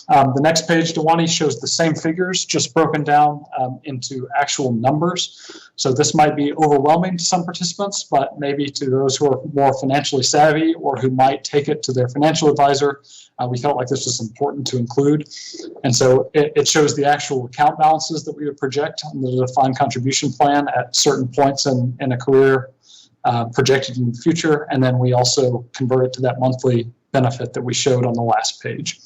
The next page, Dewani, shows the same figures, just broken down into actual numbers. So this might be overwhelming to some participants, but maybe to those who are more financially savvy or who might take it to their financial advisor, we felt like this was important to include. And so it shows the actual account balances that we would project on the defined contribution plan at certain points in a career projected in the future. And then we also convert it to that monthly benefit that we showed on the last page.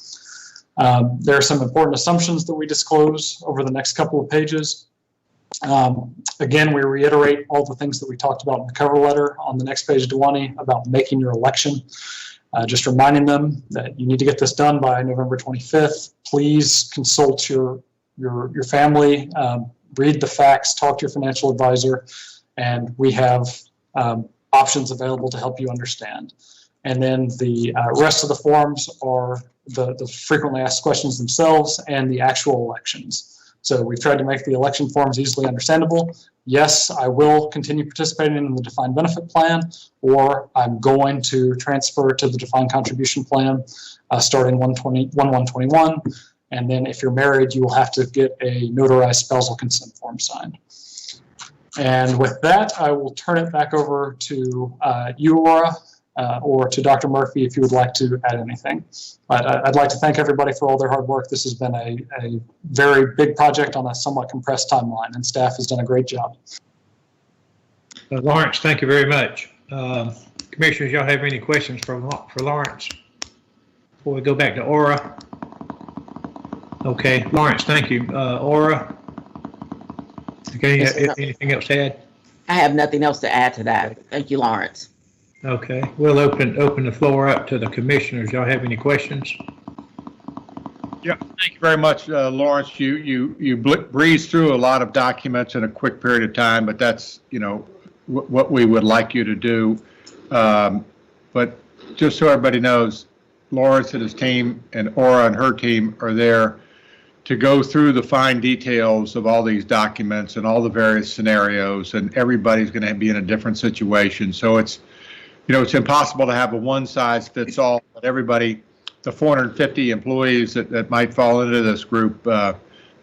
There are some important assumptions that we disclose over the next couple of pages. Again, we reiterate all the things that we talked about in the cover letter on the next page, Dewani, about making your election. Just reminding them that you need to get this done by November 25th. Please consult your family, read the facts, talk to your financial advisor, and we have options available to help you understand. And then the rest of the forms are the frequently asked questions themselves and the actual elections. So we've tried to make the election forms easily understandable. Yes, I will continue participating in the defined benefit plan, or I'm going to transfer to the defined contribution plan starting 1/1/21. And then if you're married, you will have to get a notarized spousal consent form signed. And with that, I will turn it back over to you, Aura, or to Dr. Murphy if you would like to add anything. But I'd like to thank everybody for all their hard work. This has been a very big project on a somewhat compressed timeline, and staff has done a great job. Lawrence, thank you very much. Commissioners, y'all have any questions for Lawrence before we go back to Aura? Okay, Lawrence, thank you. Aura, okay, anything else to add? I have nothing else to add to that. Thank you, Lawrence. Okay, we'll open the floor up to the commissioners. Y'all have any questions? Yeah, thank you very much, Lawrence. You breezed through a lot of documents in a quick period of time, but that's, what we would like you to do. But just so everybody knows, Lawrence and his team and Aura and her team are there to go through the fine details of all these documents and all the various scenarios, and everybody's going to be in a different situation. So it's impossible to have a one-size-fits-all, but everybody, the 450 employees that might fall into this group,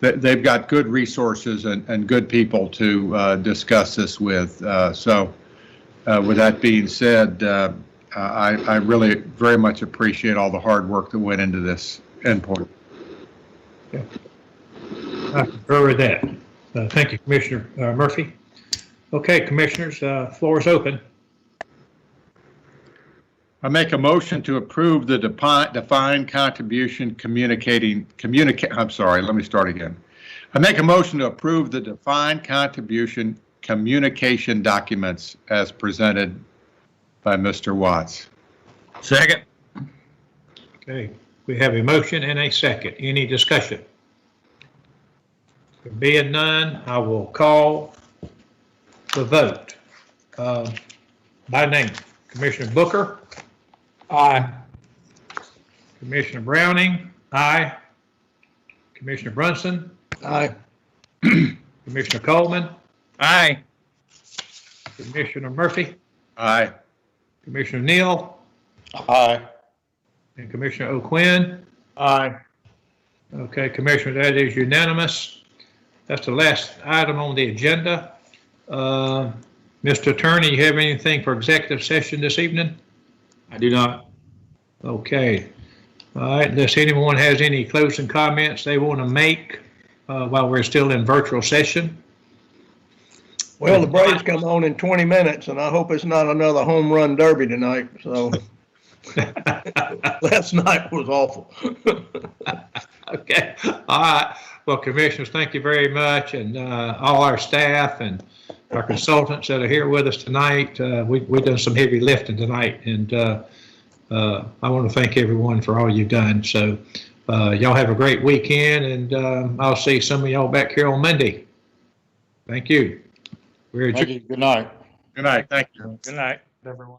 they've got good resources and good people to discuss this with. So with that being said, I really very much appreciate all the hard work that went into this endpoint. Yeah. I concur with that. Thank you, Commissioner Murphy. Okay, commissioners, floor is open. I make a motion to approve the defined contribution let me start again. I make a motion to approve the defined contribution communication documents as presented by Mr. Watts. Second. Okay, we have a motion and a second. Any discussion? There being none, I will call the vote by name. Commissioner Booker? Aye. Commissioner Browning? Aye. Commissioner Brunson? Aye. Commissioner Coleman? Aye. Commissioner Murphy? Aye. Commissioner Neal? Aye. And Commissioner O'Quinn? Aye. Okay, Commissioner, that is unanimous. That's the last item on the agenda. Mr. Attorney, you have anything for executive session this evening? I do not. Okay. All right, unless anyone has any closing comments they want to make while we're still in virtual session. Well, the Braves come on in 20 minutes, and I hope it's not another home run derby tonight, so. Last night was awful. Okay. All right. Well, commissioners, thank you very much, and all our staff and our consultants that are here with us tonight. We've done some heavy lifting tonight, and I want to thank everyone for all you've done. So Y'all have a great weekend, and I'll see some of y'all back here on Monday. Thank you. We're adjourned. Thank you. Good night. Good night. Thank you. Good night. Everyone.